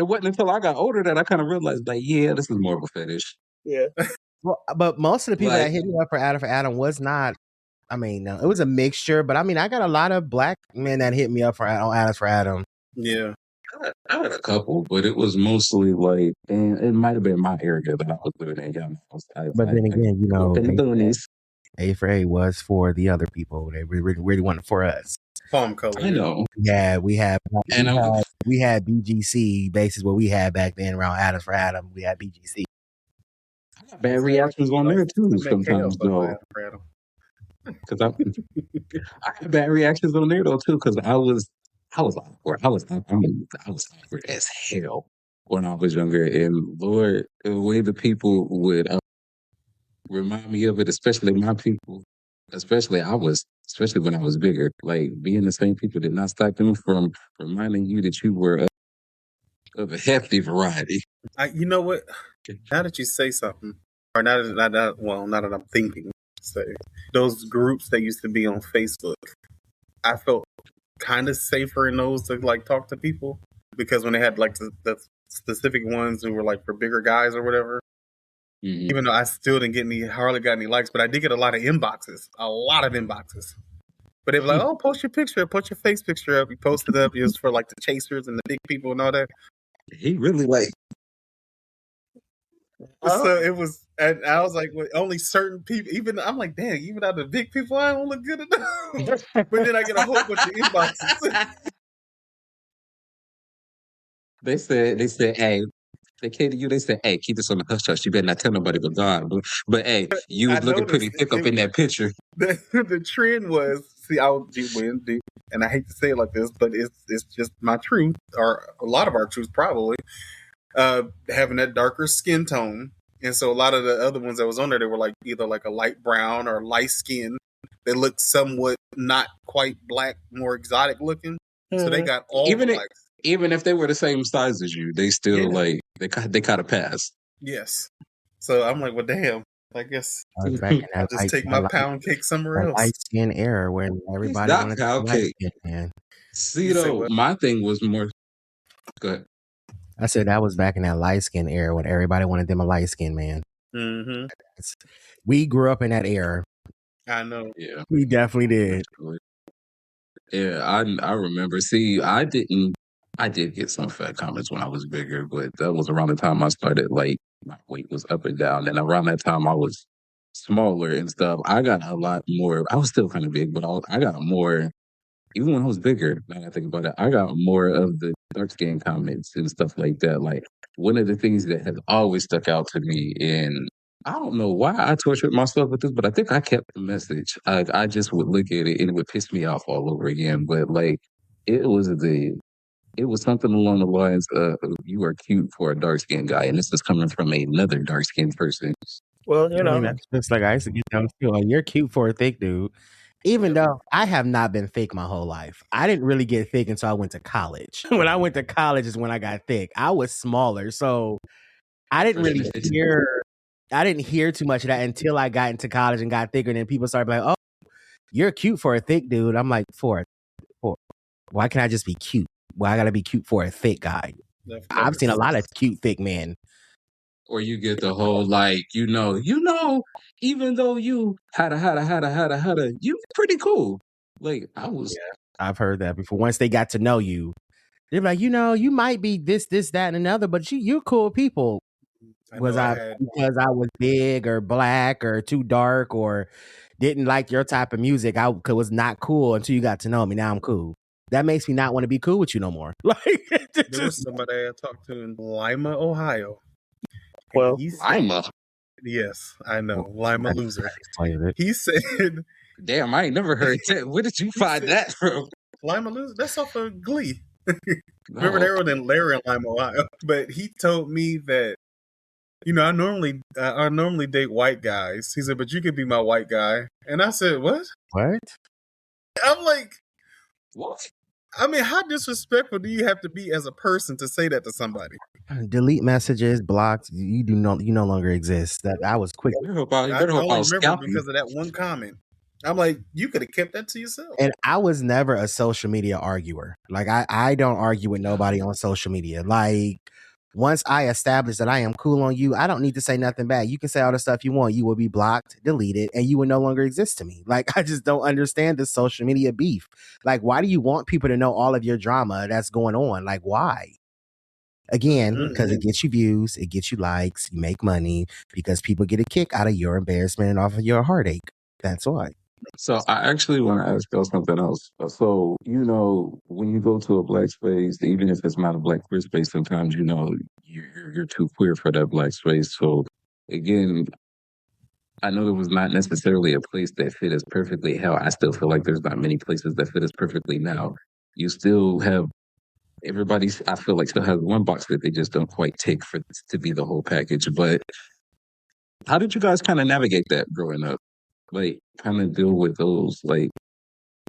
wasn't until I got older that I kind of realized, like, yeah, this is more of a fetish. Yeah. Well, but most of the people that hit me up for Adam was not. I mean, no, it was a mixture. But I mean, I got a lot of black men that hit me up on Adam for Adam. Yeah. I had a couple, but it was mostly like, and it might have been my area that I was living in. But then again, A for A was for the other people. They really wanted for us. Palm color. I know. Yeah, we had BGC bases what we had back then around Adams for Adam. We had BGC. Bad reactions on there too sometimes though. Because I had bad reactions on there though too. Because I was awkward. I was awkward as hell when I was younger. And Lord, the way the people would remind me of it, especially my people, especially when I was bigger. Like being the same people did not stop them from reminding you that you were of a hefty variety. You know what? Now that you say something, or now that I'm thinking, say those groups that used to be on Facebook, I felt kind of safer in those to like talk to people because when they had like the specific ones who were like for bigger guys or whatever. Mm-hmm. Even though I still didn't hardly got any likes, but I did get a lot of inboxes. But they were like, "Oh, post your picture, put your face picture up." We posted up. It was for like the chasers and the big people and all that. He really like. So it was, and I was like, well, only certain people. Even I'm like, dang, even out of the big people, I don't look good enough. But then I get a whole bunch of inboxes. They said, hey, they cater you. They say, "Hey, keep this on the hush hush. You better not tell nobody but God." But hey, you I was looking noticed pretty thick up in that picture. the trend was, see, I would do, and I hate to say it like this, but it's just my truth, or a lot of our truth probably, having that darker skin tone. And so a lot of the other ones that was on there, they were like either like a light brown or light skin. They looked somewhat not quite black, more exotic looking. So they got all the Even likes. even if they were the same size as you, they still Yeah. like they kind of pass. Yes. So I'm like, well, damn. I guess I was back in I'll that just take my pound cake somewhere else. light skin era when everybody Not wanted to pound be light cake. skin, man. See You say though, what? my thing was more. Go ahead. I said that was back in that light skin era when everybody wanted them a light skin man. Mm-hmm. We grew up in that era. I know. Yeah. We definitely did. Yeah, I remember. See, I did get some fat comments when I was bigger, but that was around the time I started, like, my weight was up and down. And around that time I was smaller and stuff. I got a lot more. I was still kind of big, but I got more, even when I was bigger, now that I think about it, I got more of the dark skin comments and stuff like that. Like, one of the things that has always stuck out to me, and I don't know why I tortured myself with this, but I think I kept the message. I just would look at it and it would piss me off all over again. But like, it was it was something along the lines of, "You are cute for a dark skinned guy," and this is coming from another dark skinned person. Well, I mean, that's just like I used to get down too. Like, you're cute for a thick dude. Even though I have not been thick my whole life. I didn't really get thick until I went to college. When I went to college is when I got thick. I was smaller. So I didn't really hear too much of that until I got into college and got thicker. And then people started like, "Oh, you're cute for a thick dude." I'm like, for why can't I just be cute? Why I gotta be cute for a thick guy? I've seen a lot of cute thick men. Or you get the whole like, even though you had a, you pretty cool. Like I was. I've heard that before. Once they got to know you, they're like, you might be this, that, and another, but you're cool people. Because I was big or black or too dark or didn't like your type of music, I was not cool until you got to know me. Now I'm cool. That makes me not want to be cool with you no more. Like, there was somebody I talked to in Lima, Ohio. Well, Lima. Yes, I know. Lima loser. It. He said, "Damn, I ain't never heard that. Where did you find that from?" Lima loser. That's off of Glee. Remember, they were in Larry in Lima, Ohio. But he told me that, I normally date white guys. He said, but you could be my white guy. And I said, what? What? I'm like, what? I mean, how disrespectful do you have to be as a person to say that to somebody? Delete messages, blocked. You no longer exist. That I was quick. I only remember because of that one comment. I'm like, you could have kept that to yourself. And I was never a social media arguer. Like I don't argue with nobody on social media. Like once I establish that I am cool on you, I don't need to say nothing back. You can say all the stuff you want. You will be blocked, deleted, and you will no longer exist to me. Like I just don't understand the social media beef. Like why do you want people to know all of your drama that's going on? Like why? Again, because it gets you views, it gets you likes, you make money because people get a kick out of your embarrassment and off of your heartache. That's why. So I actually want to ask y'all something else. So, when you go to a black space, even if it's not a black queer space, sometimes, you're too queer for that black space. So again, I know it was not necessarily a place that fit us perfectly. Hell, I still feel like there's not many places that fit us perfectly now. You still have I feel like still has one box that they just don't quite take for this to be the whole package. But how did you guys kind of navigate that growing up? Like, kind of deal with those like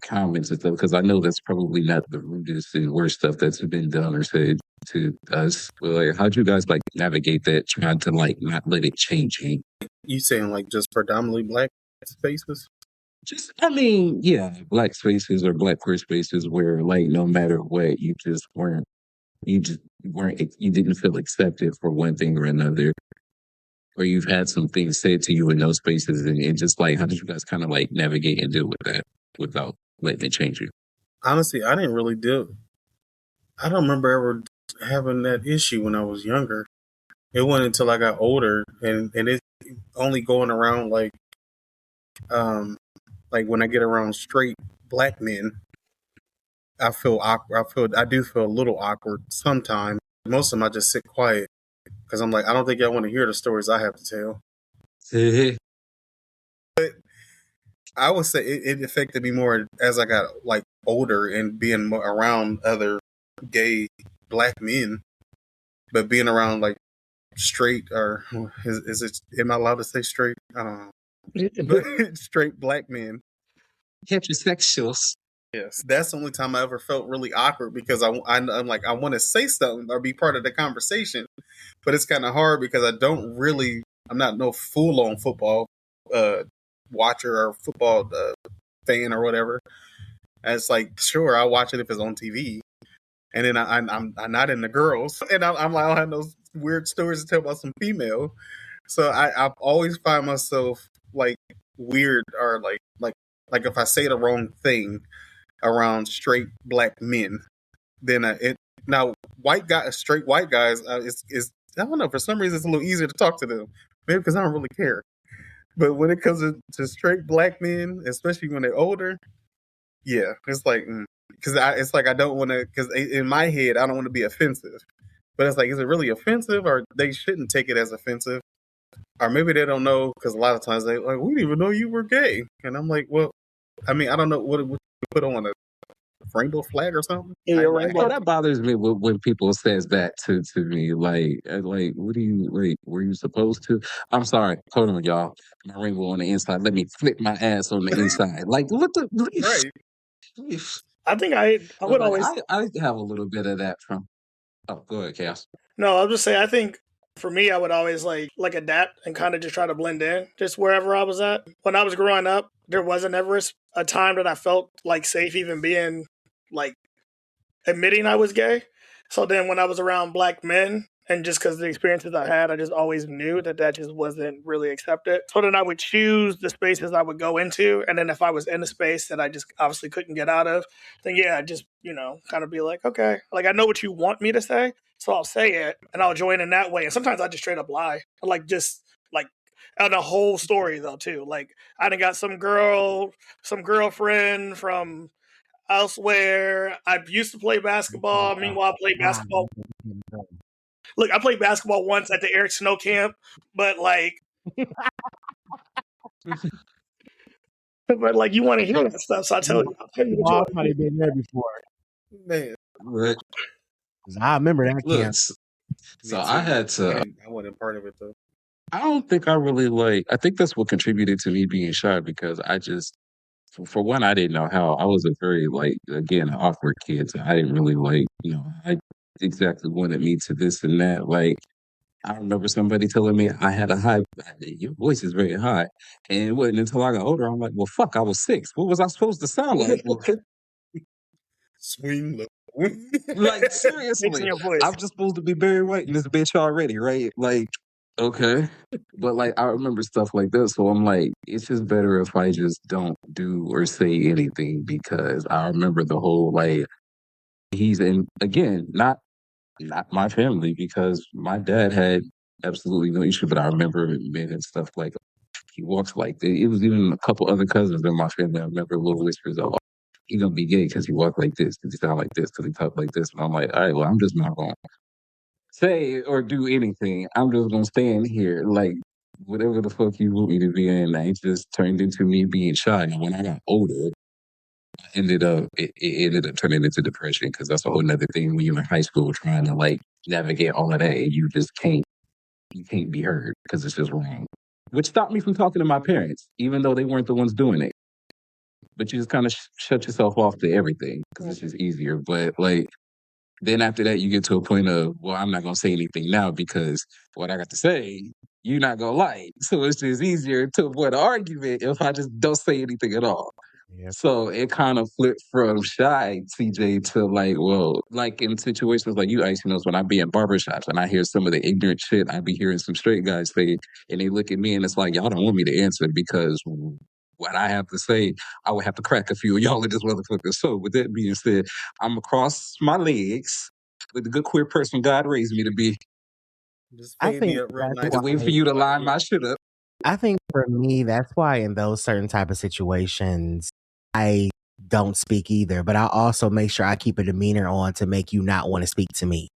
comments and stuff? Because I know that's probably not the rudest and worst stuff that's been done or said to us. But like, how'd you guys like navigate that, trying to like not let it change you? You saying like just predominantly black spaces? Black spaces or black queer spaces where like no matter what, you didn't feel accepted for one thing or another. Or you've had some things said to you in those spaces and just like, how did you guys kind of like navigate and deal with that without letting it change you? Honestly, I didn't really I don't remember ever having that issue when I was younger. It wasn't until I got older and it's only going around like when I get around straight black men, I feel awkward. I do feel a little awkward sometimes. Most of them I just sit quiet. because I'm like, I don't think y'all want to hear the stories I have to tell. I would say it affected me more as I got like older and being more around other gay black men, but being around like straight or is it? Am I allowed to say straight? I don't know, but straight black men. Heterosexuals. Yes, that's the only time I ever felt really awkward because I'm like I want to say something or be part of the conversation, but it's kind of hard because I'm not no full on football watcher or football fan or whatever. And it's like sure I'll watch it if it's on TV, and then I'm not into girls, and I'm like I don't have those weird stories to tell about some female, so I've always find myself like weird or like if I say the wrong thing around straight black men, then now straight white guys is I don't know, for some reason it's a little easier to talk to them, maybe because I don't really care. But when it comes to straight black men, especially when they're older, yeah, it's like because it's like I don't want to, because in my head I don't want to be offensive, but it's like, is it really offensive, or they shouldn't take it as offensive, or maybe they don't know, because a lot of times they like, we didn't even know you were gay, and I'm like, well, I mean, I don't know what you put on a rainbow flag or something. Yeah, So that bothers me when people says that to me, like what do you like? Were you supposed to? I'm sorry, hold on, y'all. My rainbow on the inside. Let me flip my ass on the inside. Like what the? Right. I think I would Like, always I have a little bit of that from. Oh, go ahead, Chaos. no. I'll just say I think for me I would always like adapt and kind of just try to blend in just wherever I was at. When I was growing up, there wasn't ever a time that I felt like safe even being like admitting I was gay. So then when I was around black men, and just because the experiences I had, I just always knew that just wasn't really accepted. So then I would choose the spaces I would go into. And then if I was in a space that I just obviously couldn't get out of, then yeah, just, kind of be like, okay, like I know what you want me to say. So I'll say it and I'll join in that way. And sometimes I just straight up lie. Like just like and the whole story though too. Like I done got some girlfriend from elsewhere. I used to play basketball. Meanwhile, I played basketball. Look, I played basketball once at the Eric Snow camp, but like, you want to hear that stuff, so I'll tell you what you want. I've probably been there before. Man, But I remember that look, camp. so I had to. I wasn't part of it though. I don't think I really like. I think that's what contributed to me being shy because I just, for one, I didn't know how. I was a very again awkward kid. So I didn't really I exactly wanted me to this and that. Like I remember somebody telling me I had a high. Your voice is very high, and it wasn't until I got older I'm like, well, fuck, I was 6. What was I supposed to sound like? Swing low. Like Mixing seriously, your voice. I'm just supposed to be Barry White in this bitch already, right? Like, okay. But like I remember stuff like this, so I'm like, it's just better if I just don't do or say anything because I remember the whole he's in again, not my family because my dad had absolutely no issue, but I remember men and stuff like he walks like this. It was even a couple other cousins in my family. I remember little whispers of, he gonna be gay because he walk like this, because he sound like this, because he talk like this. And I'm like, all right, well, I'm just not gonna say or do anything. I'm just gonna stand here, like whatever the fuck you want me to be in. It just turned into me being shy. And when I got older, it ended up turning into depression because that's a whole nother thing when you're in high school trying to navigate all of that, and you just can't be heard because it's just wrong. Which stopped me from talking to my parents, even though they weren't the ones doing it. But you just kind of shut yourself off to everything because it's just easier. But then after that, you get to a point of, well, I'm not going to say anything now because what I got to say, you're not going to like. So it's just easier to avoid an argument if I just don't say anything at all. Yep. So it kind of flipped from shy CJ to in situations like you actually knows when I be in barbershops and I hear some of the ignorant shit I be hearing some straight guys say, and they look at me and it's like, y'all don't want me to answer because what I have to say, I would have to crack a few of y'all in this motherfucker. So with that being said, I'm across my legs with the good queer person God raised me to be. Just I fade think me up real that's nice. And wait for you to line my shit up. I think for me, that's why in those certain type of situations, I don't speak either. But I also make sure I keep a demeanor on to make you not want to speak to me.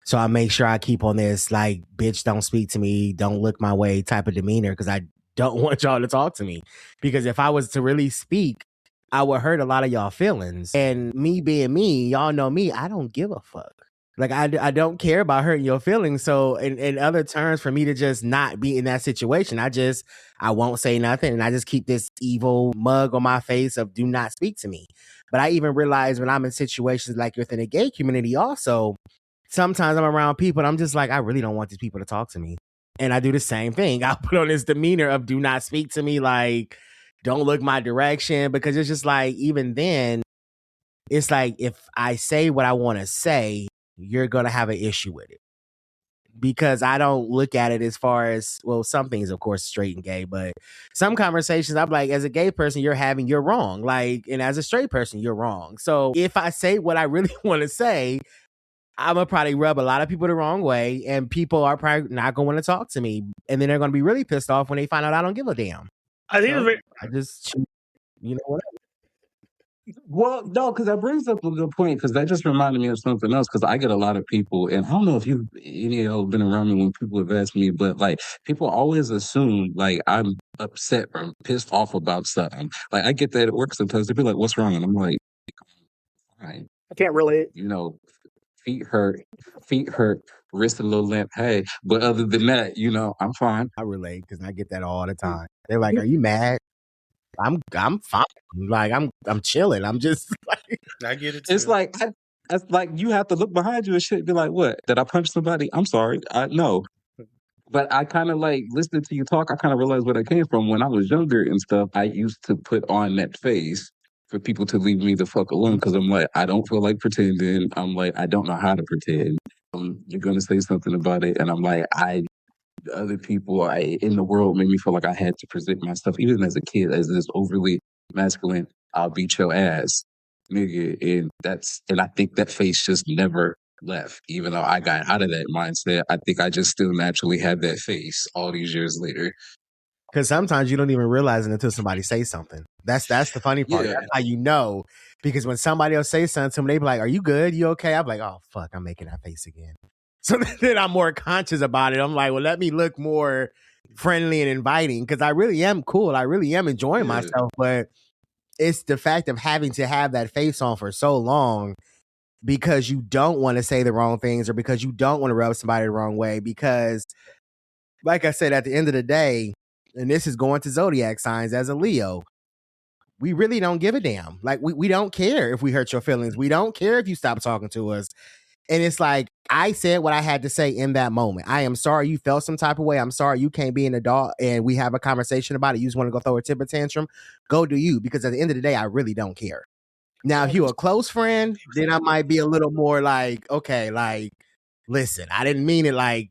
So I make sure I keep on this like, bitch, don't speak to me, don't look my way type of demeanor because I don't want y'all to talk to me. Because if I was to really speak, I would hurt a lot of y'all feelings. And me being me, y'all know me, I don't give a fuck. Like I don't care about hurting your feelings. So in other terms, for me to just not be in that situation, I won't say nothing and I just keep this evil mug on my face of do not speak to me. But I even realize when I'm in situations like within the gay community also, sometimes I'm around people and I'm just like, I really don't want these people to talk to me. And I do the same thing. I'll put on this demeanor of do not speak to me, like don't look my direction, because it's just like, even then, it's like if I say what I want to say, you're going to have an issue with it. Because I don't look at it as far as, well, some things, of course, straight and gay, but some conversations I'm like, as a gay person, you're wrong. Like, and as a straight person, you're wrong. So if I say what I really want to say, I'm going to probably rub a lot of people the wrong way, and people are probably not going to want to talk to me. And then they're going to be really pissed off when they find out I don't give a damn. I think So it's very, I just, you know what? Well, no, because that brings up a good point, because that just reminded me of something else, because I get a lot of people, and I don't know if you've any of y'all been around me when people have asked me, but like people always assume like I'm upset or I'm pissed off about something. Like I get that at work sometimes. They be like, "What's wrong?" And I'm like, "Fine, I can't relate. you know, feet hurt, wrist a little limp. Hey, but other than that, I'm fine." I relate because I get that all the time. They're like, "Are you mad?" I'm fine. Like I'm chilling. I'm just like, I get it too. It's like you have to look behind you and shit. Be like, "What? Did I punch somebody? I'm sorry. I no." But I kind of like listening to you talk. I kind of realized where I came from when I was younger and stuff. I used to put on that face for people to leave me the fuck alone, because I'm like, I don't feel like pretending. I'm like, I don't know how to pretend. You're gonna say something about it, and I'm like, other people in the world made me feel like I had to present myself, even as a kid, as this overly masculine, I'll beat your ass, nigga. And I think that face just never left. Even though I got out of that mindset, I think I just still naturally have that face all these years later. because sometimes you don't even realize it until somebody says something. That's the funny part. Yeah. That's how you know. Because when somebody else says something to me, they be like, "Are you good? You okay?" I'm like, "Oh fuck, I'm making that face again." So then I'm more conscious about it. I'm like, well, let me look more friendly and inviting, because I really am cool. I really am enjoying myself. But it's the fact of having to have that face on for so long because you don't want to say the wrong things or because you don't want to rub somebody the wrong way. Because, like I said, at the end of the day, and this is going to zodiac signs as a Leo, we really don't give a damn. Like, we don't care if we hurt your feelings. We don't care if you stop talking to us. And it's like, I said what I had to say in that moment. I am sorry you felt some type of way. I'm sorry you can't be an adult and we have a conversation about it. You just want to go throw a temper tantrum. Go do you. Because at the end of the day, I really don't care. Now, if you're a close friend, then I might be a little more like, okay, like, listen, I didn't mean it like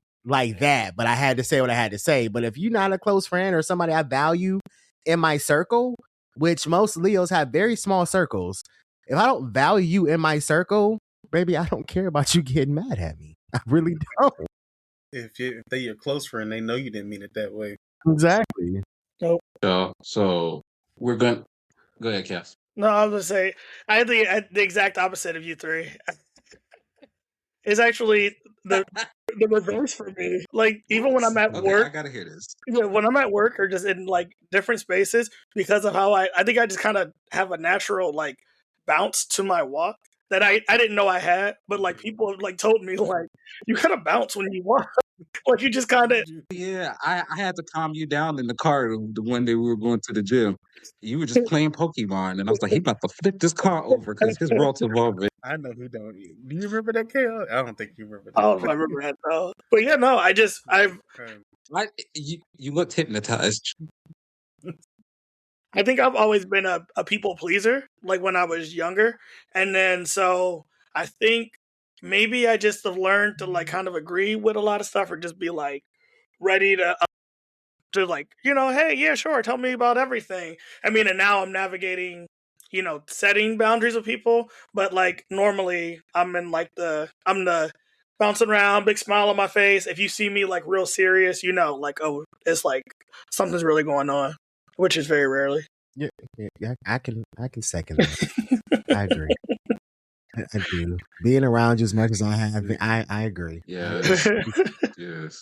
that, but I had to say what I had to say. But if you're not a close friend or somebody I value in my circle, which most Leos have very small circles, if I don't value you in my circle, baby, I don't care about you getting mad at me. I really don't. If they're your close friend, they know you didn't mean it that way. Exactly. So we're going to go ahead, Cass. No, I was gonna say I had the exact opposite of you three. It's actually the reverse for me. Like even when I'm at work, I gotta hear this. yeah, when I'm at work or just in like different spaces, because of how I think I just kind of have a natural like bounce to my walk that I didn't know I had, but like people have like told me like you kind of bounce when you walk, like you just kind of. Yeah, I had to calm you down in the car the one day we were going to the gym. You were just playing Pokemon, and I was like, he about to flip this car over because his world's evolving. I know who don't. Do you remember that, KO? I don't think you remember that. I don't know if I remember that though, but yeah, no, You looked hypnotized. I think I've always been a people pleaser, like when I was younger. And then so I think maybe I just have learned to like kind of agree with a lot of stuff or just be like ready to like, hey, yeah, sure, tell me about everything. I mean, and now I'm navigating, setting boundaries with people, but like normally I'm the bouncing around, big smile on my face. If you see me like real serious, like, oh, it's like something's really going on. Which is very rarely. Yeah, I can second that. I agree. I do. Being around you as much as I have, I agree. Yes, yes.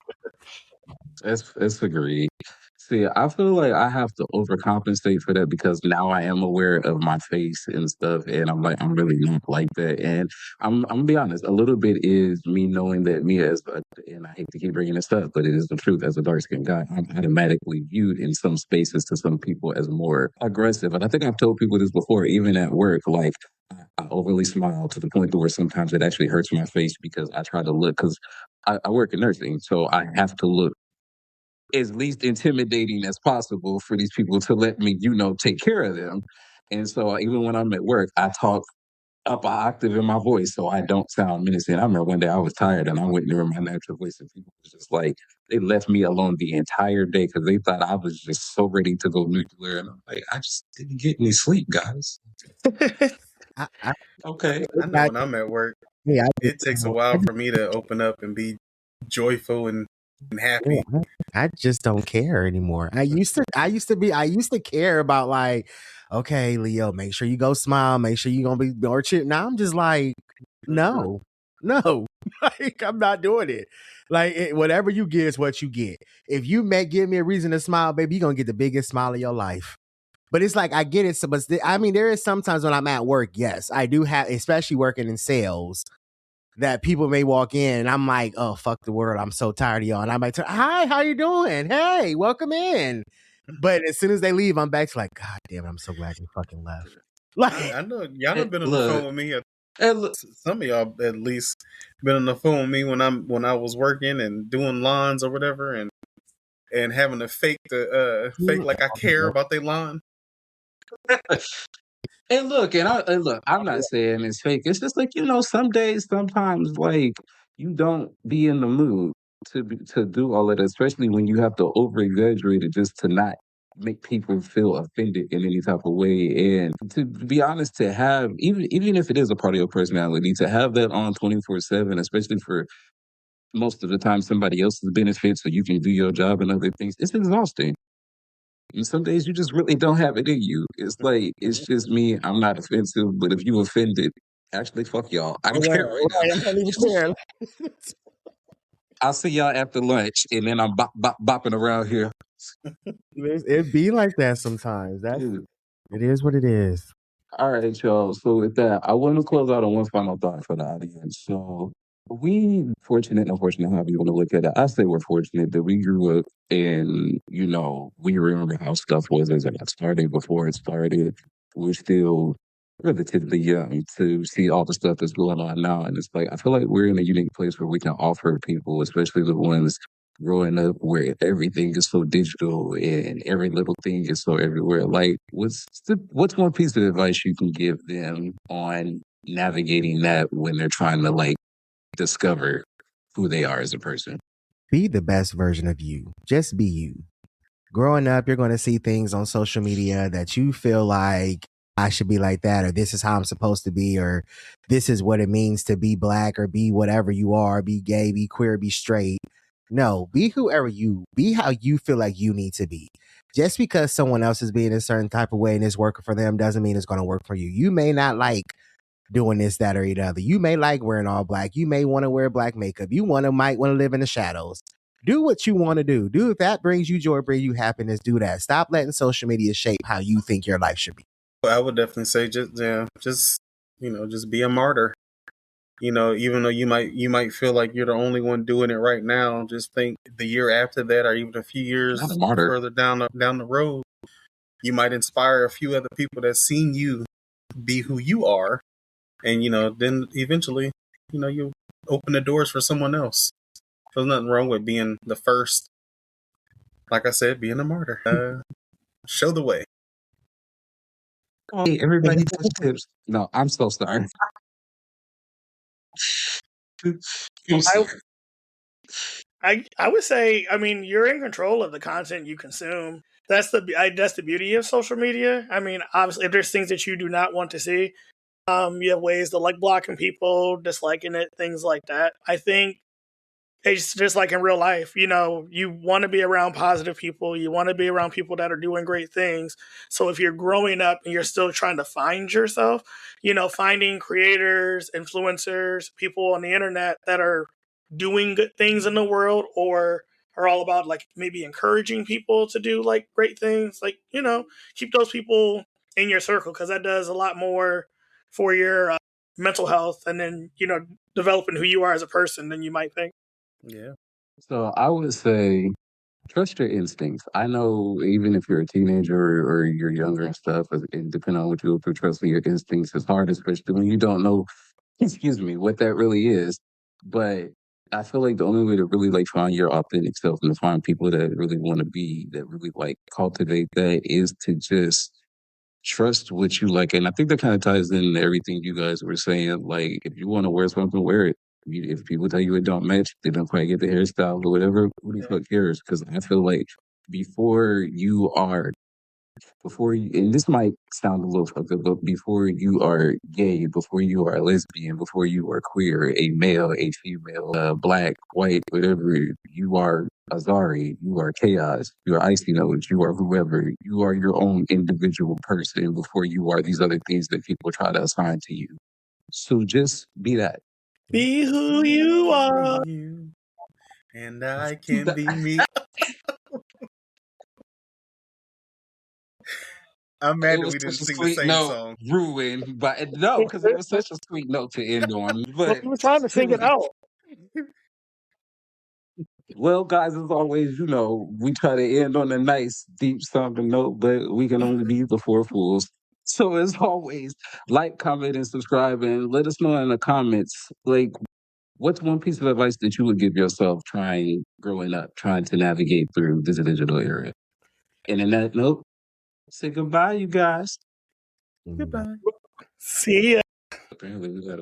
That's agreed. See, I feel like I have to overcompensate for that because now I am aware of my face and stuff, and I'm like, I'm really not like that. And I'm gonna be honest, a little bit is me knowing that me as a, and I hate to keep bringing this up, but it is the truth. As a dark skinned guy, I'm automatically viewed in some spaces to some people as more aggressive. And I think I've told people this before, even at work, like. I overly smile to the point to where sometimes it actually hurts my face because I try to look because I work in nursing, so I have to look as least intimidating as possible for these people to let me, take care of them. And so even when I'm at work, I talk up an octave in my voice so I don't sound menacing. I remember one day I was tired and I went near my natural voice and people was just like, they left me alone the entire day because they thought I was just so ready to go nuclear. And I'm like, I just didn't get any sleep, guys. I Okay. I know when I'm at work, yeah, it takes a while for me to open up and be joyful and happy. I just don't care anymore. I used to care about like, okay, Leo, make sure you go smile, make sure you gonna be more cheer. Now I'm just like, no, like I'm not doing it. Like whatever you get is what you get. If you give me a reason to smile, baby, you're gonna get the biggest smile of your life. But it's like I get it. So, but I mean, there is sometimes when I'm at work, yes, I do have, especially working in sales, that people may walk in and I'm like, oh, fuck the world. I'm so tired of y'all. And I'm like, hi, how you doing? Hey, welcome in. But as soon as they leave, I'm back to like, God damn it, I'm so glad you fucking left. Like, I know y'all have been on the Look, phone with me. look, Some of y'all at least been on the phone with me when I was working and doing lawns or whatever, and having to fake like I care about their lawn. and look, I'm not saying it's fake. It's just like, some days, sometimes, like, you don't be in the mood to do all of that, especially when you have to over exaggerate it just to not make people feel offended in any type of way. And to be honest, to have even if it is a part of your personality, to have that on 24/7, especially for most of the time somebody else's benefit, so you can do your job and other things, it's exhausting. And some days you just really don't have it in you. It's like, it's just me. I'm not offensive, but if you offended, actually, fuck y'all. I don't care right now. I don't even care. I'll see y'all after lunch, and then I'm bopping around here. It be like that sometimes. Dude. It is what it is. All right, y'all. So with that, I want to close out on one final thought for the audience. So we fortunate and unfortunate, however you want to look at it. I say we're fortunate that we grew up and, we remember how stuff was as it got started before it started. We're still relatively young to see all the stuff that's going on now. And it's like, I feel like we're in a unique place where we can offer people, especially the ones growing up where everything is so digital and every little thing is so everywhere. Like, what's one piece of advice you can give them on navigating that when they're trying to like discover who they are as a person? Be the best version of you. Just be you. Growing up, you're going to see things on social media that you feel like I should be like that, or this is how I'm supposed to be, or this is what it means to be black, or be whatever you are, be gay, be queer, be straight. No, be whoever be how you feel like you need to be. Just because someone else is being a certain type of way and it's working for them doesn't mean it's going to work for you. You may not like doing this, that, or the other. You may like wearing all black. You may want to wear black makeup. You might want to live in the shadows. Do what you want to do. Do if that brings you joy, brings you happiness, do that. Stop letting social media shape how you think your life should be. I would definitely say just be a martyr. Even though you might feel like you're the only one doing it right now, just think the year after that, or even a few years Not a martyr. further down the road, you might inspire a few other people that seen you be who you are, and then eventually, you open the doors for someone else. There's nothing wrong with being the first. Like I said, being a martyr. Show the way. Hey, everybody touch tips. No, I'm so sorry. I'm sorry. I would say, I mean, you're in control of the content you consume. That's the beauty of social media. I mean, obviously, if there's things that you do not want to see, you have ways to like blocking people, disliking it, things like that. I think it's just like in real life, you know, you want to be around positive people. You want to be around people that are doing great things. So if you're growing up and you're still trying to find yourself, you know, finding creators, influencers, people on the internet that are doing good things in the world or are all about like maybe encouraging people to do like great things, like, you know, keep those people in your circle because that does a lot more for your mental health and then, you know, developing who you are as a person than you might think. Yeah. So I would say trust your instincts. I know even if you're a teenager or you're younger and stuff, and depending on what you go through, trusting your instincts is hard, especially when you don't know, excuse me, what that really is. But I feel like the only way to really like find your authentic self and to find people that really want to be, that really like cultivate that is to just trust what you like. And I think that kind of ties in everything you guys were saying. Like, if you want to wear something, wear it. If people tell you it don't match, they don't quite get the hairstyle or whatever, who the fuck cares? Because I feel like before you are and this might sound a little fucked up, but before you are gay, before you are lesbian, before you are queer, a male, a female, black, white, whatever, you are Azari, you are chaos, you are icy nose, you are whoever, you are your own individual person before you are these other things that people try to assign to you. So just be that. Be who you are. You, and I can be me. I'm mad It that was we didn't such a sing the sweet same note, song. ruined, but no, because it was such a sweet note to end on. Well, But we were trying to sing it out. well, guys, as always, you know, we try to end on a nice, deep something note, but we can only be the four fools. So as always, like, comment, and subscribe, and let us know in the comments, like, what's one piece of advice that you would give yourself growing up, trying to navigate through this digital era? And in that note, say goodbye, you guys. Goodbye. See ya. Apparently, we got